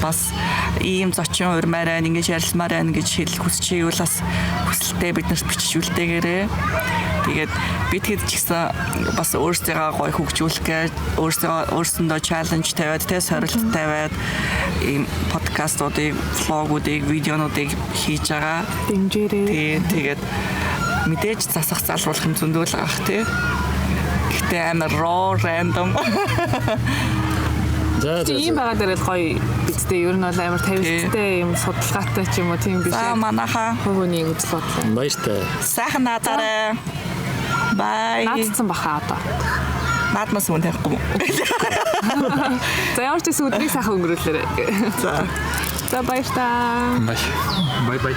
Speaker 2: Бас ийм зочин урмаарай ингэж ярилцмаар байна гэж хэлэх хүсчихвэл бас хүсэлтээ бид нарт бичүүлдээгээрэй. Тэгээд бид хэд ч гэсэн бас өөрсдөө гоё хөгжүүлэх, өөрсөндөө чаленж тавиад, тэ сорилт тавиад ийм подкастуудыг, влогуудыг, видеонуудыг хийж байгаа.
Speaker 1: Дэмжээрэй.
Speaker 2: Тэгээд мэдээж засах залруулах юм зөндөл байгаа тий. Гэхдээ амар raw random.
Speaker 3: За
Speaker 1: ийм байгаа дээр л гоё бидтэй ер нь бол амар тавилттай юм судалгаатай ч юм уу тийм биш.
Speaker 2: За манайхаа
Speaker 1: хөвөний үзэл бодлоо.
Speaker 3: Баяртай.
Speaker 2: Сайхан надаарай. Bye.
Speaker 1: Наадсан баха одоо.
Speaker 2: Наадмаас мөн танихгүй.
Speaker 1: За ямар ч гэсэн өдрийг сайхан өнгөрүүлээрэй.
Speaker 2: За.
Speaker 1: За баярлалаа.
Speaker 3: Бай бай.